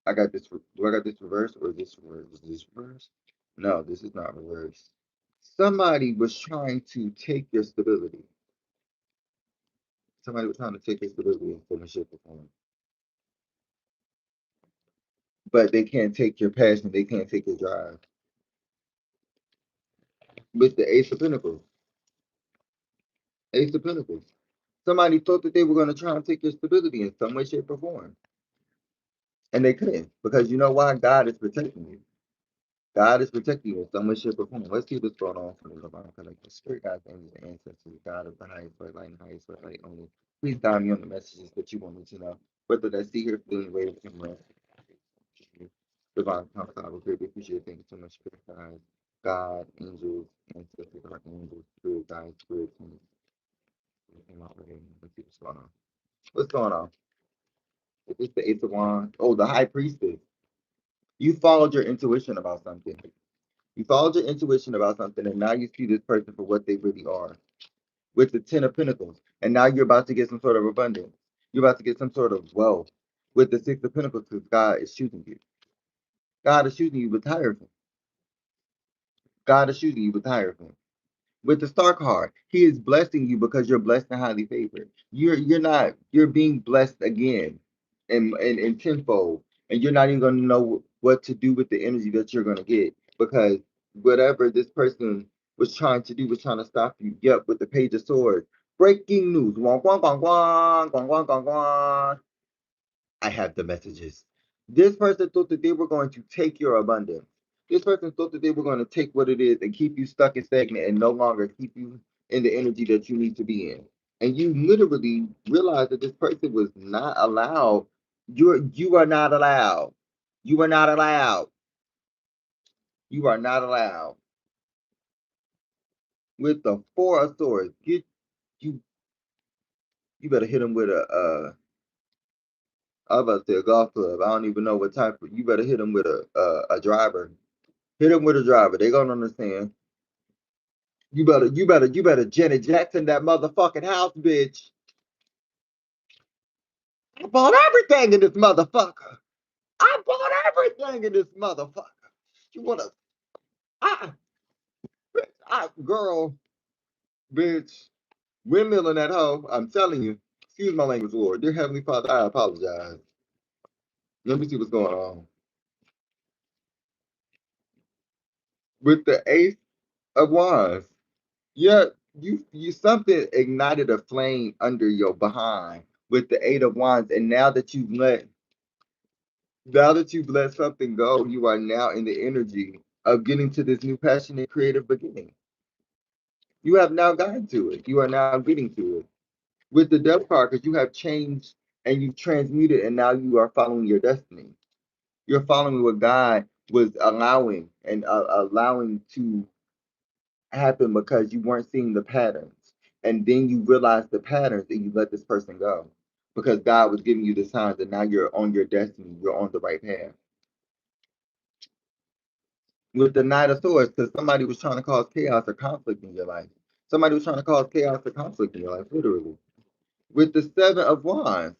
I got this. Do I got this reverse or is this reverse? Is this reverse? No, this is not reverse. Somebody was trying to take your stability. Somebody was trying to take your stability and finish it perform. But they can't take your passion. They can't take your drive. with the Ace of Pentacles. Ace of Pentacles. Somebody thought that they were going to try and take your stability in some way, shape, or form. And they couldn't. Because you know why? God is protecting you. God is protecting you in some way, shape, or form. Let's see what's going on for the divine collective. Spirit guides, angels, and ancestors. God of the highest red light and highest red light only. Please guide me on the messages that you want me to know. Whether that's see here, feeling, waiting, somewhere. Divine counsel, I would greatly appreciate it. Thank you so much, Spirit guides. God, angels, ancestors, archangels, spirit guides, spirit teams. Let's see what's going on. What's going on? It's the Eight of Wands. Oh, the High Priestess. You followed your intuition about something. You followed your intuition about something, and now you see this person for what they really are. With the Ten of Pentacles, and now you're about to get some sort of abundance. You're about to get some sort of wealth. With the Six of Pentacles, because God is choosing you. God is choosing you with Hierophant. God is choosing you with Hierophant. With the Star card, He is blessing you because you're blessed and highly favored. You're being blessed again in tenfold, and you're not even going to know what to do with the energy that you're going to get, because whatever this person was trying to do was trying to stop you. Yep, with the Page of Swords. Breaking news. Wong, wong, wong, wong, wong, wong, wong, wong. I have the messages. This person thought that they were going to take your abundance. This person thought that they were going to take what it is and keep you stuck and stagnant and no longer keep you in the energy that you need to be in. And you literally realize that this person was not allowed. You are not allowed. You are not allowed. You are not allowed. With the Four of Swords, you you better hit them with I was about to say a golf club. I don't even know what type. You better hit them with a driver. Hit them with a driver. They gonna understand. You better Janet Jackson that motherfucking house, bitch. I bought everything in this motherfucker. I bought everything in this motherfucker. You wanna I bitch, girl, bitch, windmill in that hoe. I'm telling you. Excuse my language, Lord. Dear Heavenly Father, I apologize. Let me see what's going on. With the Ace of Wands. Yeah, you something ignited a flame under your behind with the Eight of Wands, and now that you've let something go, you are now in the energy of getting to this new passionate creative beginning. You have now gotten to it. You are now getting to it. With the Death card, because you have changed and you've transmuted, and now you are following your destiny. You're following what God was allowing and allowing to happen because you weren't seeing the patterns. And then you realize the patterns and you let this person go. Because God was giving you the signs and now you're on your destiny. You're on the right path. With the Knight of Swords, because somebody was trying to cause chaos or conflict in your life. Somebody was trying to cause chaos or conflict in your life, literally. With the Seven of Wands,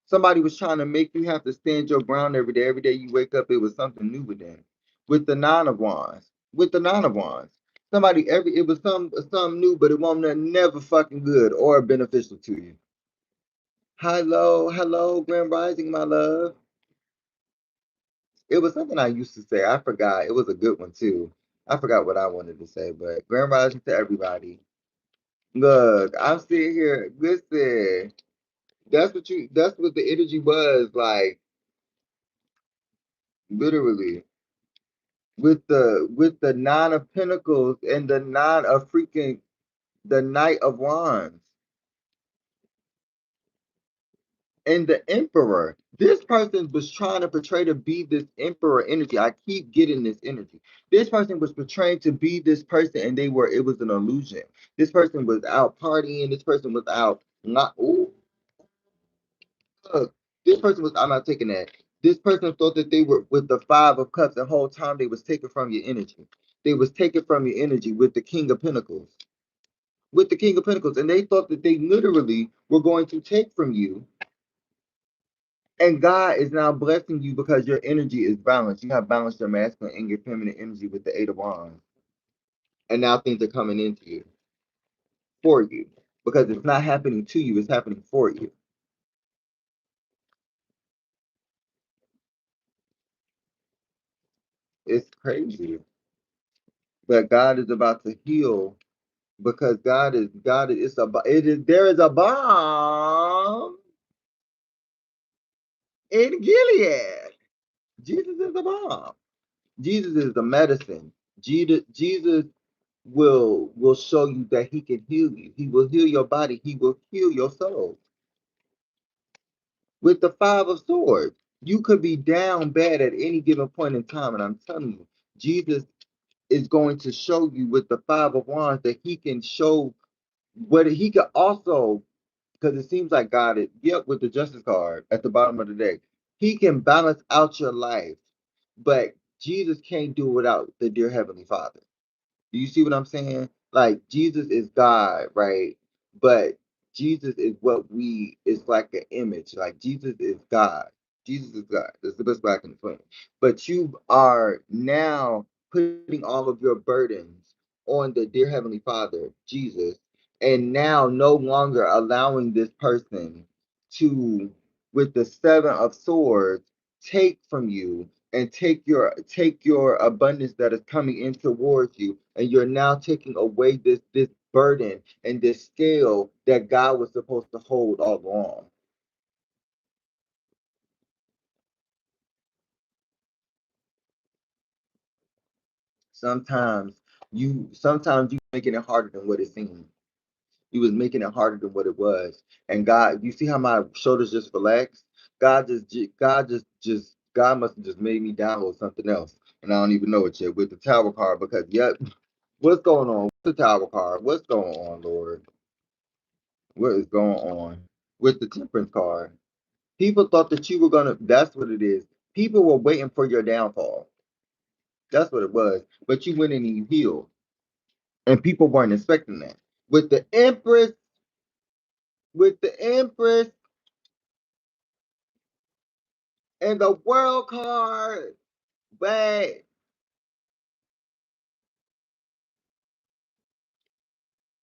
somebody was trying to make you have to stand your ground every day. Every day you wake up, it was something new with them. With the Nine of Wands, it was some new, but it wasn't never fucking good or beneficial to you. Hello, Grand Rising, my love. It was something I used to say. I forgot. It was a good one too. I forgot what I wanted to say, but Grand Rising to everybody. Look, I'm sitting here. Listen, that's what the energy was like, literally. With the Nine of Pentacles and the Knight of Wands. And the Emperor. This person was trying to portray to be this Emperor energy. I keep getting this energy. This person was portraying to be this person, and it was an illusion. This person was out partying. This person was out not. Ooh, look, this person was. I'm not taking that. This person thought that they were with the Five of Cups. The whole time they was taking from your energy. They was taking from your energy with the King of Pentacles. With the King of Pentacles, and they thought that they literally were going to take from you. And God is now blessing you because your energy is balanced. You have balanced your masculine and your feminine energy with the Eight of Wands. And now things are coming into you, for you. Because it's not happening to you, it's happening for you. It's crazy. But God is about to heal because God is there is a bomb in Gilead. Jesus is the bomb. Jesus is the medicine. Jesus will show you that he can heal you. He will heal your body. He will heal your soul. With the five of swords, you could be down bad at any given point in time, and I'm telling you, Jesus is going to show you with the five of wands that he can show what he can also, because it seems like God is, yep, with the justice card at the bottom of the deck, he can balance out your life, but Jesus can't do it without the dear Heavenly Father. Do you see what I'm saying? Like Jesus is God, right? But Jesus is what we is like an image. Like Jesus is God. Jesus is God. That's the best way I can explain it. But you are now putting all of your burdens on the dear Heavenly Father, Jesus, and now no longer allowing this person to, with the seven of swords, take from you and take your abundance that is coming in towards you, and you're now taking away this burden and this scale that God was supposed to hold all along. Sometimes you making it harder than what it seemed. You was making it harder than what it was. And God, you see how my shoulders just relaxed? God must have just made me download something else. And I don't even know it yet with the tower card because yep, what's going on with the tower card? What's going on, Lord? What is going on with the temperance card? People thought that you were gonna, that's what it is. People were waiting for your downfall. That's what it was. But you went in and you healed. And people weren't expecting that. With the Empress, with the Empress and the World card, but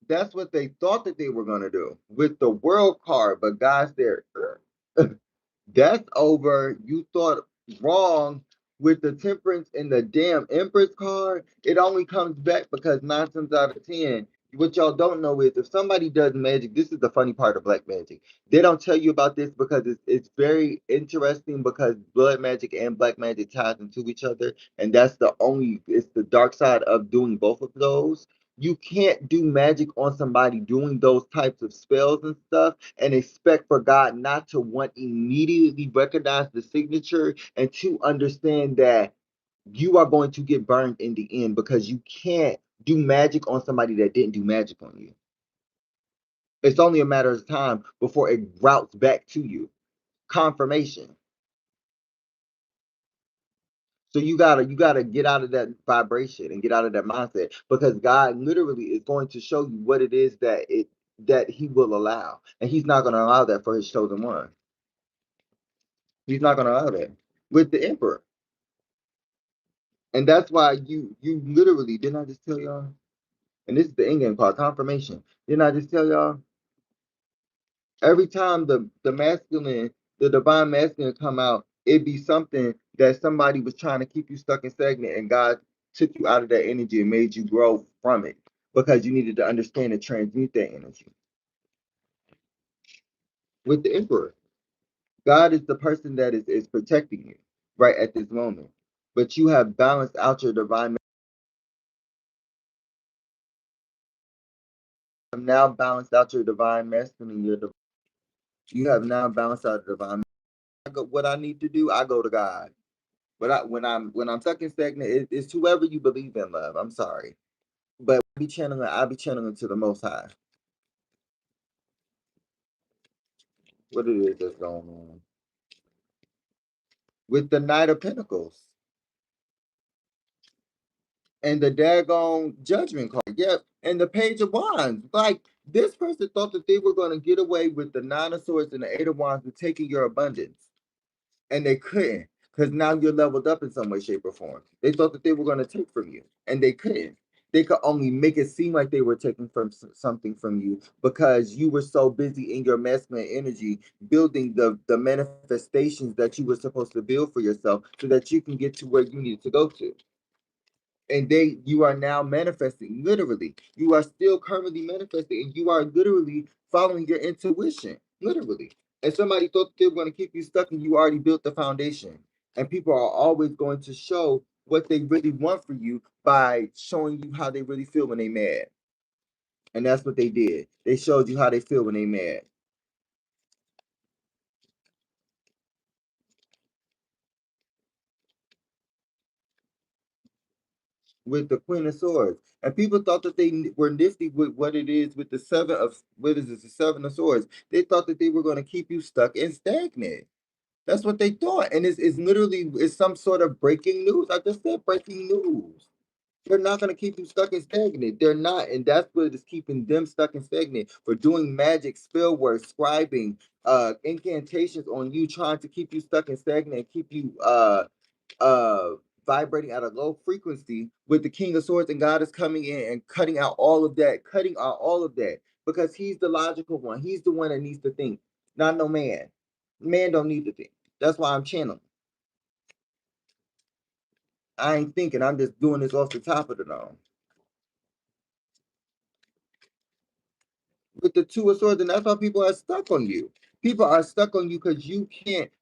that's what they thought that they were gonna do with the World card. But God said, that's over. You thought wrong with the temperance and the damn Empress card. It only comes back because 9 times out of 10, what y'all don't know is if somebody does magic, this is the funny part of black magic. They don't tell you about this because it's very interesting because blood magic and black magic ties into each other. And it's the dark side of doing both of those. You can't do magic on somebody doing those types of spells and stuff and expect for God not to want immediately recognize the signature and to understand that you are going to get burned in the end because you can't do magic on somebody that didn't do magic on you. It's only a matter of time before it routes back to you. Confirmation. So you gotta get out of that vibration and get out of that mindset because God literally is going to show you what it is that He will allow, and He's not going to allow that for His chosen one. He's not going to allow that with the Emperor, and that's why you literally didn't I just tell y'all? And this is the in-game card confirmation. Didn't I just tell y'all? Every time the divine masculine come out, it'd be something that somebody was trying to keep you stuck and stagnant, and God took you out of that energy and made you grow from it because you needed to understand and transmute that energy. With the Emperor, God is the person that is protecting you right at this moment. But you have balanced out your divine. You have now balanced out your divine masculine. You have now balanced out the divine. What I need to do, I go to God. But when I'm stuck and stagnant, it's whoever you believe in, love. I'm sorry, but I be channeling to the Most High. What it is that's going on with the Knight of Pentacles and the daggone Judgment card. Yep, and the Page of Wands. Like this person thought that they were going to get away with the Nine of Swords and the Eight of Wands with taking your abundance, and they couldn't because now you're leveled up in some way, shape, or form. They thought that they were going to take from you, and they couldn't. They could only make it seem like they were taking from something from you because you were so busy in your masculine energy building the manifestations that you were supposed to build for yourself so that you can get to where you needed to go to. And you are now manifesting, literally. You are still currently manifesting, and you are literally following your intuition, literally. And somebody thought they were going to keep you stuck, and you already built the foundation. And people are always going to show what they really want for you by showing you how they really feel when they mad. And that's what they did. They showed you how they feel when they mad. With the Queen of Swords. And people thought that they were nifty with what it is with the Seven of, what is this, the Seven of Swords. They thought that they were going to keep you stuck and stagnant. That's what they thought. And it's literally, it's some sort of breaking news. I just said breaking news. They're not going to keep you stuck and stagnant. They're not. And that's what is keeping them stuck and stagnant, for doing magic, spell work, scribing, incantations on you, trying to keep you stuck and stagnant, keep you uh vibrating at a low frequency, with the King of Swords and God is coming in and cutting out all of that, cutting out all of that, because he's the logical one. He's the one that needs to think, not no man. Man don't need to think. That's why I'm channeling. I ain't thinking. I'm just doing this off the top of the dome. With the Two of Swords, and that's why people are stuck on you. People are stuck on you because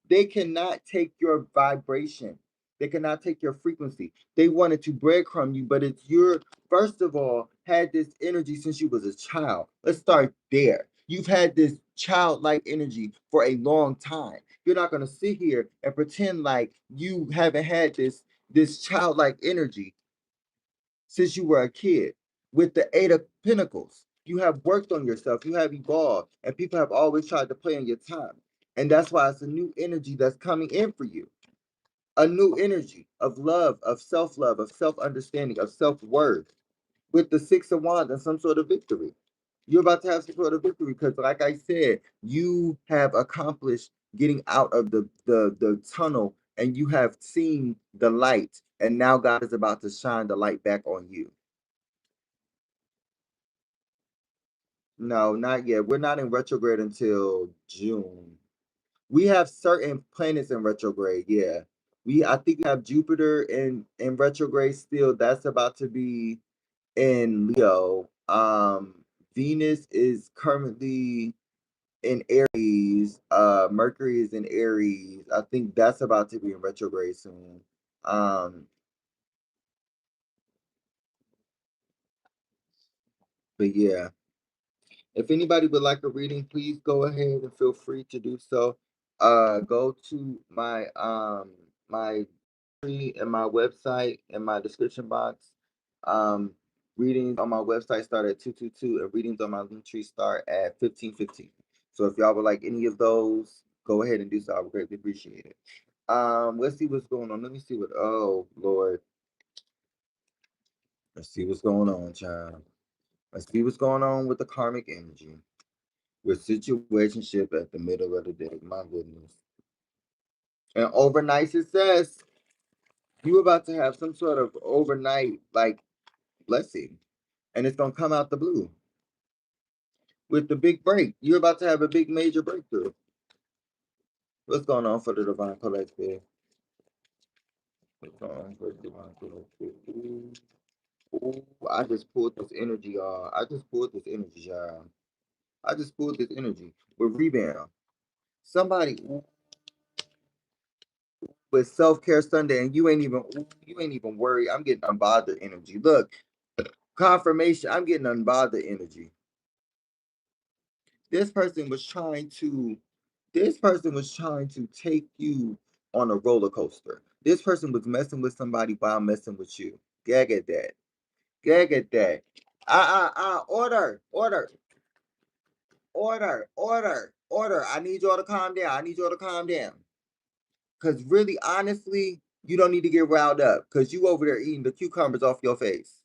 they cannot take your vibration. They cannot take your frequency. They wanted to breadcrumb you, but it's your, first of all, had this energy since you was a child. Let's start there. You've had this childlike energy for a long time. You're not going to sit here and pretend like you haven't had this childlike energy since you were a kid. With the Eight of Pentacles, you have worked on yourself, you have evolved, and people have always tried to play on your time. And that's why it's a new energy that's coming in for you. A new energy of love, of self understanding, of self worth, with the Six of Wands and some sort of victory. You're about to have some sort of victory because, like I said, you have accomplished getting out of the tunnel, and you have seen the light. And now God is about to shine the light back on you. No, not yet. We're not in retrograde until June. We have certain planets in retrograde, yeah. I think we have Jupiter in retrograde still. That's about to be in Leo. Venus is currently in Aries. Mercury is in Aries. I think that's about to be in retrograde soon. Um, but yeah. If anybody would like a reading, please go ahead and feel free to do so. Go to my tree and my website in my description box. Um, Readings on my website start at 222, and readings on my link tree start at 1515. So if y'all would like any of those, go ahead and do so. I would greatly appreciate it. Let's see what's going on. Let me see what. Oh Lord, let's see what's going on, child. Let's see what's going on with the karmic energy. With situationship at the middle of the day. My goodness. And overnight success. You about to have some sort of overnight like blessing. And it's gonna come out the blue. With the big break. You're about to have a big major breakthrough. What's going on for the divine collective? What's going on for the divine collective? Ooh, I just pulled this energy, y'all. I just pulled this energy, y'all. I just pulled this energy with rebound. Somebody, with self-care Sunday, and you ain't even worried. I'm getting unbothered energy. Look, confirmation. I'm getting unbothered energy. This person was trying to this person was trying to take you on a roller coaster. This person was messing with somebody while messing with you. Gag at that. Gag at that. Order. I need y'all to calm down. I need y'all to calm down. Because really, honestly, you don't need to get riled up because you over there eating the cucumbers off your face.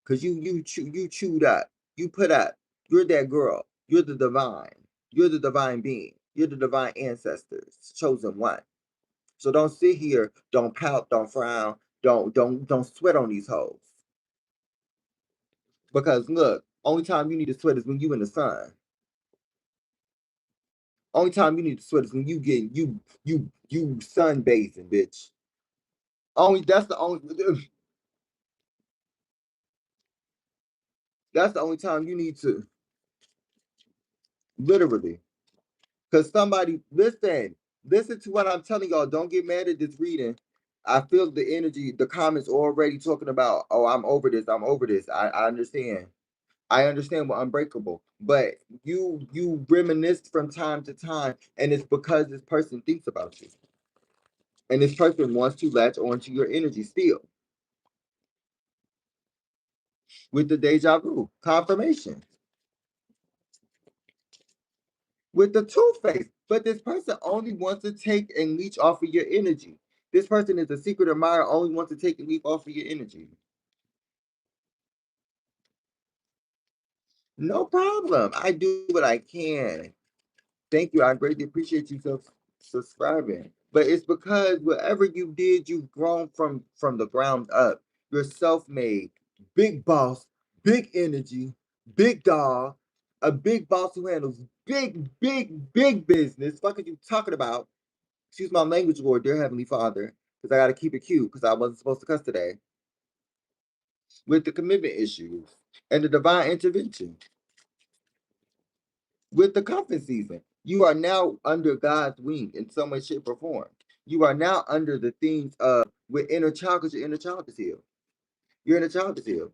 Because you chewed up. You put up. You're that girl. You're the divine. You're the divine being. You're the divine ancestors, chosen one. So don't sit here, don't pout, don't frown, don't sweat on these hoes. Because look, only time you need to sweat is when you in the sun. Only time you need to sweat is when you sunbathing, bitch. Only that's the only That's the only time you need to, literally. Because somebody, listen to what I'm telling y'all. Don't get mad at this reading. I feel the energy, the comments already talking about, oh, I'm over this. I'm over this. I understand. I understand what unbreakable. But you reminisce from time to time, and it's because this person thinks about you. And this person wants to latch onto your energy still. With the deja vu, confirmation. With the two-face. But this person only wants to take and leech off of your energy. This person is a secret admirer, only wants to take and leap off of your energy. No problem. I do what I can. Thank you. I greatly appreciate you subscribing. But it's because whatever you did, you've grown from the ground up. You're self-made, big boss, big energy, big dog, a big boss who handles big business. What are you talking about? Excuse my language, Lord, dear Heavenly Father, because I got to keep it cute because I wasn't supposed to cuss today. With the commitment issues and the divine intervention. With the cuffing season, you are now under God's wing in some way, shape, or form. You are now under the things of with inner child, because your inner child is healed. Your inner child is healed.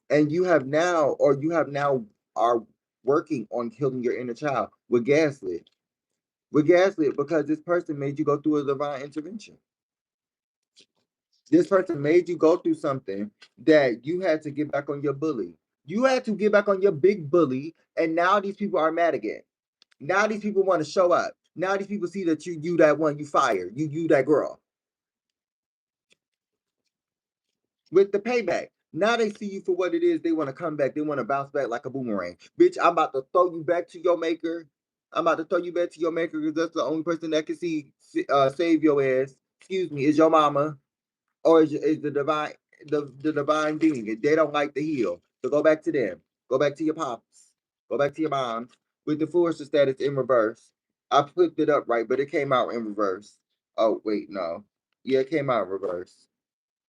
And you have now are working on healing your inner child with gaslit. With gaslit, because this person made you go through a divine intervention. This person made you go through something that you had to get back on your bully. You had to get back on your big bully, and now these people are mad again. Now these people want to show up. Now these people see that you that one, you fired. You that girl. With the payback. Now they see you for what it is. They want to come back. They want to bounce back like a boomerang. Bitch, I'm about to throw you back to your maker. I'm about to throw you back to your maker because that's the only person that can save your ass. Excuse me, is your mama. Or is the divine being. They don't like the heal. So go back to them. Go back to your pops. Go back to your moms. With the force status in reverse. I flipped it up right, but it came out in reverse. Oh, wait, no. Yeah, it came out in reverse.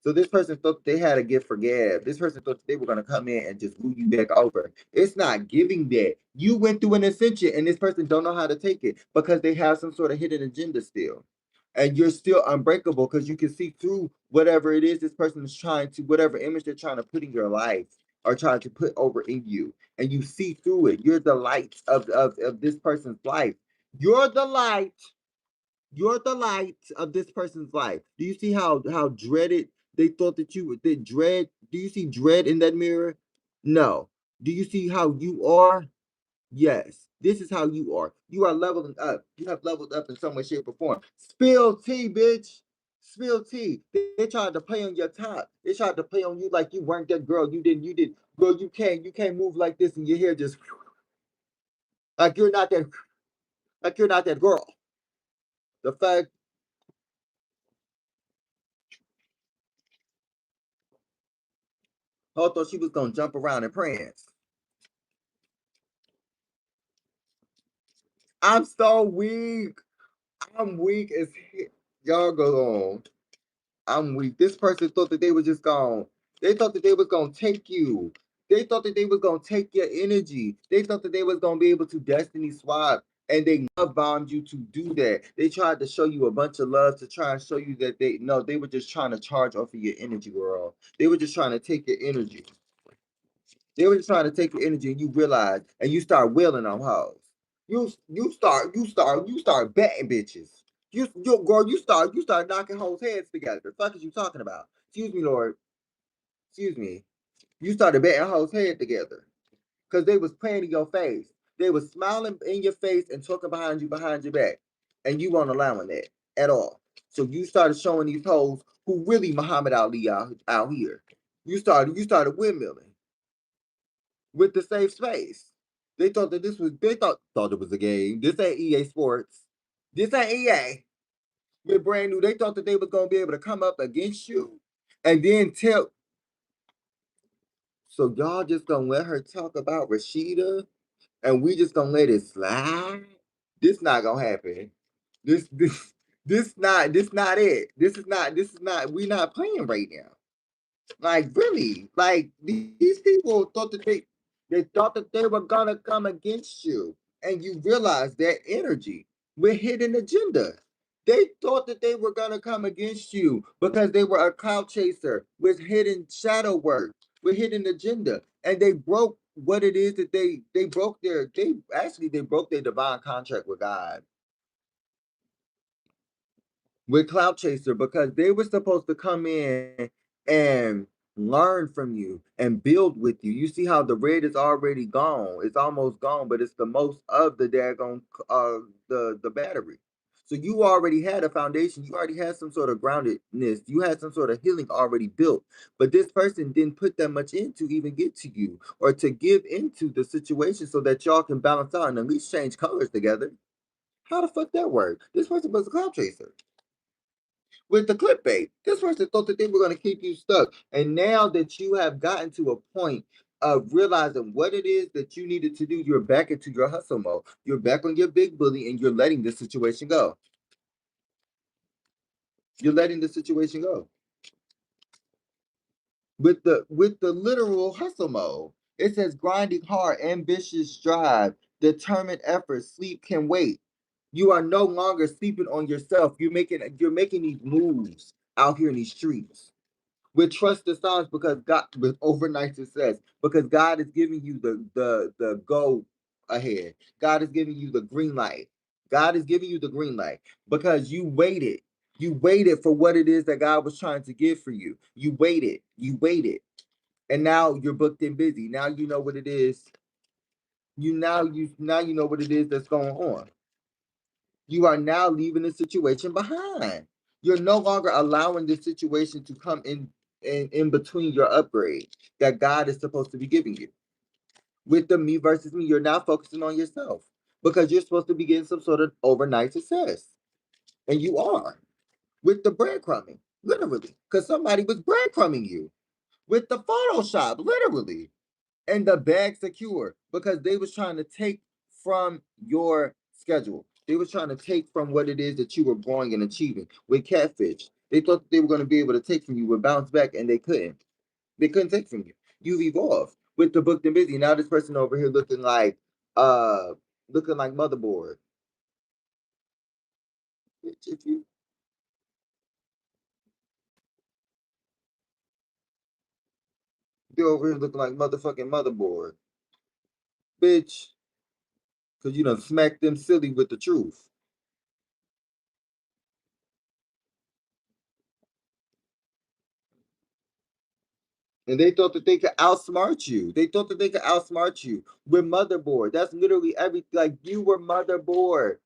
So this person thought they had a gift for gab. This person thought they were gonna come in and just woo you back over. It's not giving that. You went through an ascension and this person don't know how to take it because they have some sort of hidden agenda still. And you're still unbreakable because you can see through whatever it is this person is trying to, whatever image they're trying to put in your life or trying to put over in you. And you see through it. You're the light of this person's life. You're the light. You're the light of this person's life. Do you see how dreaded they thought that you would? They dread. Do you see dread in that mirror? No. Do you see how you are? Yes. This is how you are. You are leveling up. You have leveled up in some way, shape, or form. Spill tea, bitch. Spill tea. They tried to play on your top. They tried to play on you like you weren't that girl. You did. Girl, you can't move like this and your hair just like you're not that like you're not that girl. The fact I thought she was gonna jump around and prance. I'm so weak. I'm weak as hell. Y'all go on. I'm weak. This person thought that they were just gone. They thought that they was gonna take you. They thought that they was gonna take your energy. They thought that they was gonna be able to destiny swap. And they love bombed you to do that. They tried to show you a bunch of love to try and show you that they were just trying to charge off of your energy, world. They were just trying to take your energy. They were just trying to take your energy and you realize and you start wailing on hoes. You start betting bitches. You girl, you start knocking hoes' heads together. The fuck is you talking about? Excuse me, Lord. Excuse me. You started betting hoes' head together. Because they was playing in your face. They was smiling in your face and talking behind your back. And you weren't allowing that at all. So you started showing these hoes who really Muhammad Ali out here. You started windmilling with the safe space. They thought that they thought it was a game. This ain't EA Sports. This ain't EA. We're brand new. They thought that they was gonna be able to come up against you and then tell. So y'all just gonna let her talk about Rashida and we just gonna let it slide? This not gonna happen. This not it. This is not we not playing right now. Like really. Like these people thought that they They thought that they were gonna come against you, and you realize their energy with hidden agenda. They thought that they were gonna come against you because they were a cloud chaser with hidden shadow work, with hidden agenda, and they broke what it is that they broke their divine contract with God, with Cloud Chaser, because they were supposed to come in and learn from you and build with you. You see how the red is already gone. It's almost gone, but it's the most of the daggone the battery. So you already had a foundation. You already had some sort of groundedness. You had some sort of healing already built. But this person didn't put that much in to even get to you or to give into the situation so that y'all can balance out and at least change colors together. How the fuck that work? This person was a cloud chaser with the clickbait. This person thought that they were going to keep you stuck. And now that you have gotten to a point of realizing what it is that you needed to do, you're back into your hustle mode. You're back on your big bully and you're letting the situation go. You're letting the situation go. With the literal hustle mode. It says grinding hard, ambitious drive, determined effort, sleep can wait. You are no longer sleeping on yourself. You're making these moves out here in these streets with trusted signs because God with overnight success because God is giving you the go ahead. God is giving you the green light. God is giving you the green light because you waited. You waited for what it is that God was trying to give for you. You waited. You waited. And now you're booked and busy. Now you know what it is. You know what it is that's going on. You are now leaving the situation behind. You're no longer allowing this situation to come in between your upgrade that God is supposed to be giving you. With the me versus me, you're now focusing on yourself because you're supposed to be getting some sort of overnight success. And you are with the breadcrumbing, literally, because somebody was breadcrumbing you with the Photoshop, literally, and the bag secure because they was trying to take from your schedule. They was trying to take from what it is that you were growing and achieving with catfish. They thought that they were going to be able to take from you with bounce back, and they couldn't. They couldn't take from you. You've evolved with the booked and busy. Now this person over here looking like motherboard. If you they're over here looking like motherfucking motherboard, bitch, because you done smacked them silly with the truth. And they thought that they could outsmart you. They thought that they could outsmart you with motherboard. That's literally everything. Like you were motherboard.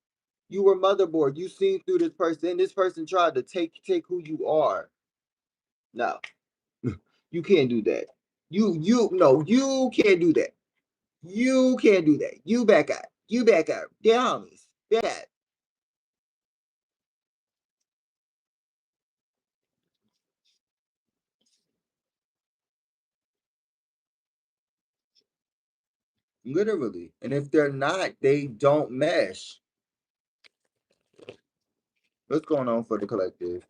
You were motherboard. You seen through this person. This person tried to take who you are. No, you can't do that. You no, you can't do that. You can't do that. You back out. You back out. They're homies. Bad. Literally. And if they're not, they don't mesh. What's going on for the collective?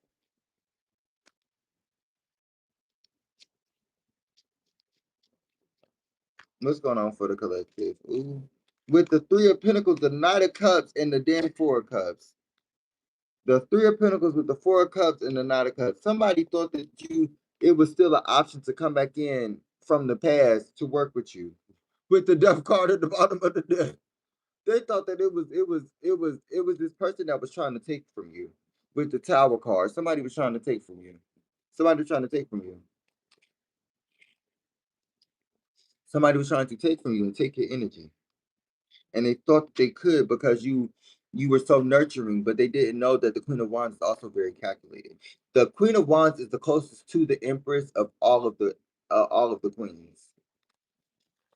What's going on for the collective? Ooh. With the Three of Pentacles, the Knight of Cups, and the damn Four of Cups. The Three of Pentacles with the Four of Cups and the Knight of Cups. Somebody thought that it was still an option to come back in from the past to work with you. With the Death card at the bottom of the deck. They thought that it was this person that was trying to take from you. With the Tower card. Somebody was trying to take from you. Somebody was trying to take from you. Somebody was trying to take from you and take your energy. And they thought they could because you were so nurturing, but they didn't know that the Queen of Wands is also very calculated. The Queen of Wands is the closest to the Empress of all of the queens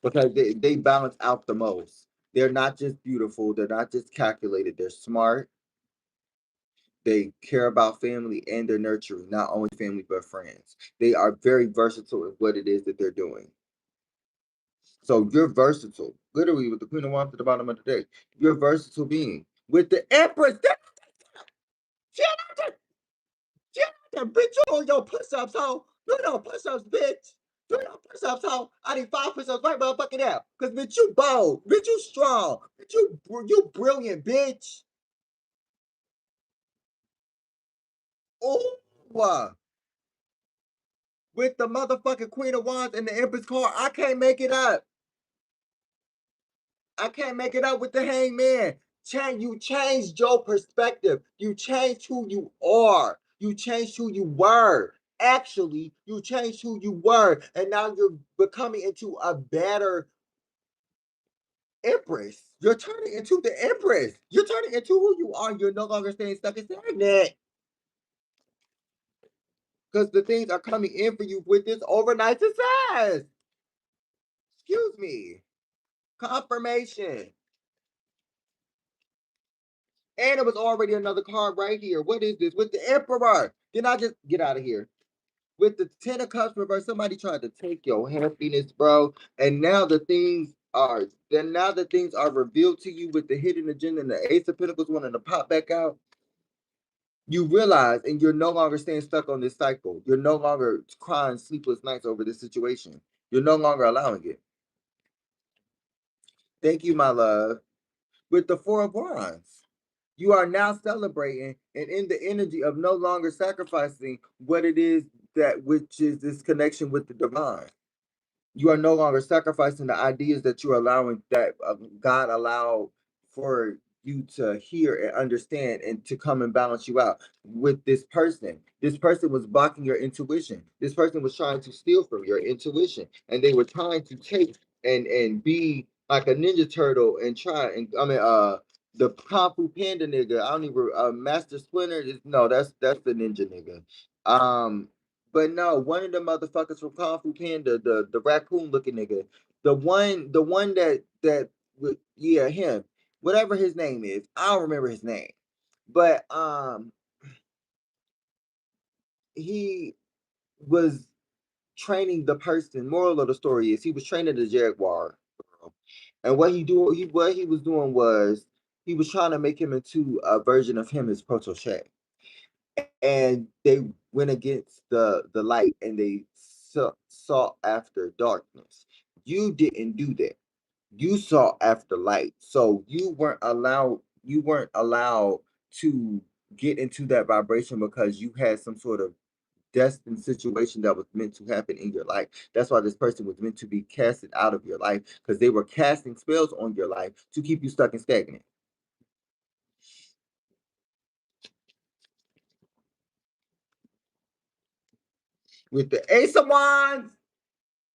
because they balance out the most. They're not just beautiful, they're not just calculated, they're smart, they care about family, and they're nurturing, not only family but friends. They are very versatile in what it is that they're doing. So you're versatile. Literally, with the Queen of Wands at the bottom of the deck, you're a versatile being. With the Empress, she not bitch, you on your push-ups, ho. You know push-ups, bitch. Do your push-ups, hoe. I need 5 push-ups right motherfucking now. Cause bitch, you bold. Bitch, you strong. Bitch, you brilliant, bitch. Ooh. With the motherfucking Queen of Wands and the Empress card, I can't make it up. I can't make it up with the Hangman. You changed your perspective. You changed who you are. You changed who you were. Actually, you changed who you were, and now you're becoming into a better Empress. You're turning into the Empress. You're turning into who you are. You're no longer staying stuck and stagnant. Because the things are coming in for you with this overnight success. Excuse me. Confirmation. And it was already another card right here. What is this? With the Emperor. Then I just get out of here. With the Ten of Cups reverse, somebody tried to take your happiness, bro. And now the things are revealed to you with the hidden agenda and the Ace of Pentacles wanting to pop back out. You realize, and you're no longer staying stuck on this cycle. You're no longer crying sleepless nights over this situation. You're no longer allowing it. Thank you, my love. With the Four of Wands, you are now celebrating and in the energy of no longer sacrificing what it is that which is this connection with the divine. You are no longer sacrificing the ideas that you're allowing, that God allowed for you to hear and understand and to come and balance you out with this person. This person was blocking your intuition. This person was trying to steal from your intuition, and they were trying to take and be like a ninja turtle and try and the Kung Fu Panda nigga. I don't even Master Splinter is no, that's the ninja nigga. But no, one of the motherfuckers from Kung Fu Panda, the raccoon looking nigga, the one that yeah, him, whatever his name is, I don't remember his name, but he was training the person. Moral of the story is he was training the jaguar, and what he was doing was he was trying to make him into a version of him as protege, and they went against the light and they sought after darkness. You didn't do that. You sought after light, so you weren't allowed to get into that vibration because you had some sort of destined situation that was meant to happen in your life. That's why this person was meant to be casted out of your life, because they were casting spells on your life to keep you stuck and stagnant. With the Ace of Wands,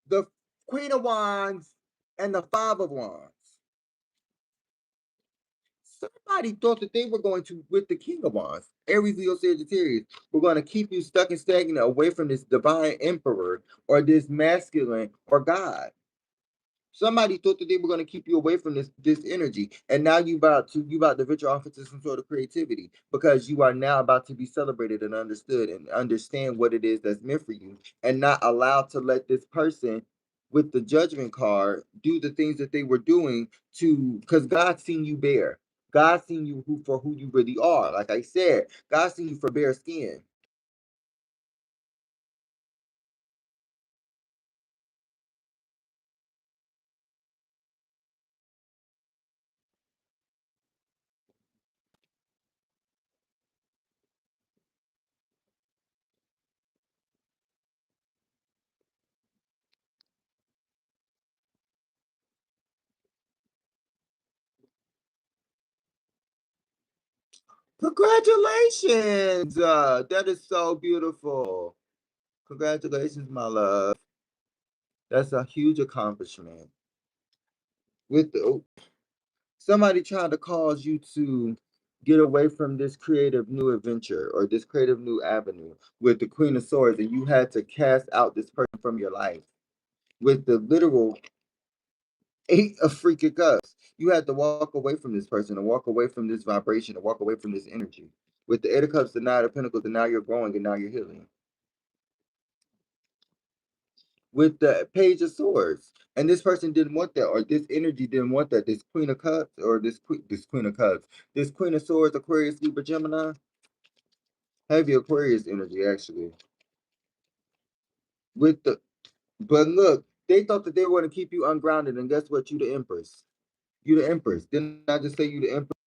the Queen of Wands, and the Five of Wands. Somebody thought that they were going to, with the King of Wands, Aries, Leo, Sagittarius, we're going to keep you stuck and stagnant away from this divine emperor or this masculine or God. Somebody thought that they were going to keep you away from this energy, and now you about to venture off into some sort of creativity because you are now about to be celebrated and understood and understand what it is that's meant for you, and not allowed to let this person with the Judgment card do the things that they were doing to, because God's seen you bare. God's seen you for who you really are. Like I said, God's seen you for bare skin. Congratulations! That is so beautiful. Congratulations, my love. That's a huge accomplishment. With somebody trying to cause you to get away from this creative new adventure or this creative new avenue with the Queen of Swords, and you had to cast out this person from your life. With the literal Eight of freaking Cups, you had to walk away from this person and walk away from this vibration and walk away from this energy. With the Eight of Cups, the Nine of Pentacles, and now you're growing and now you're healing. With the Page of Swords. And this person didn't want that, or this energy didn't want that. This Queen of Cups, or this Queen of Cups, this Queen of Swords, Aquarius, Libra, Gemini, heavy Aquarius energy actually. With the But look, they thought that they were going to keep you ungrounded, and guess what? You the empress. You the empress. Didn't I just say you the empress?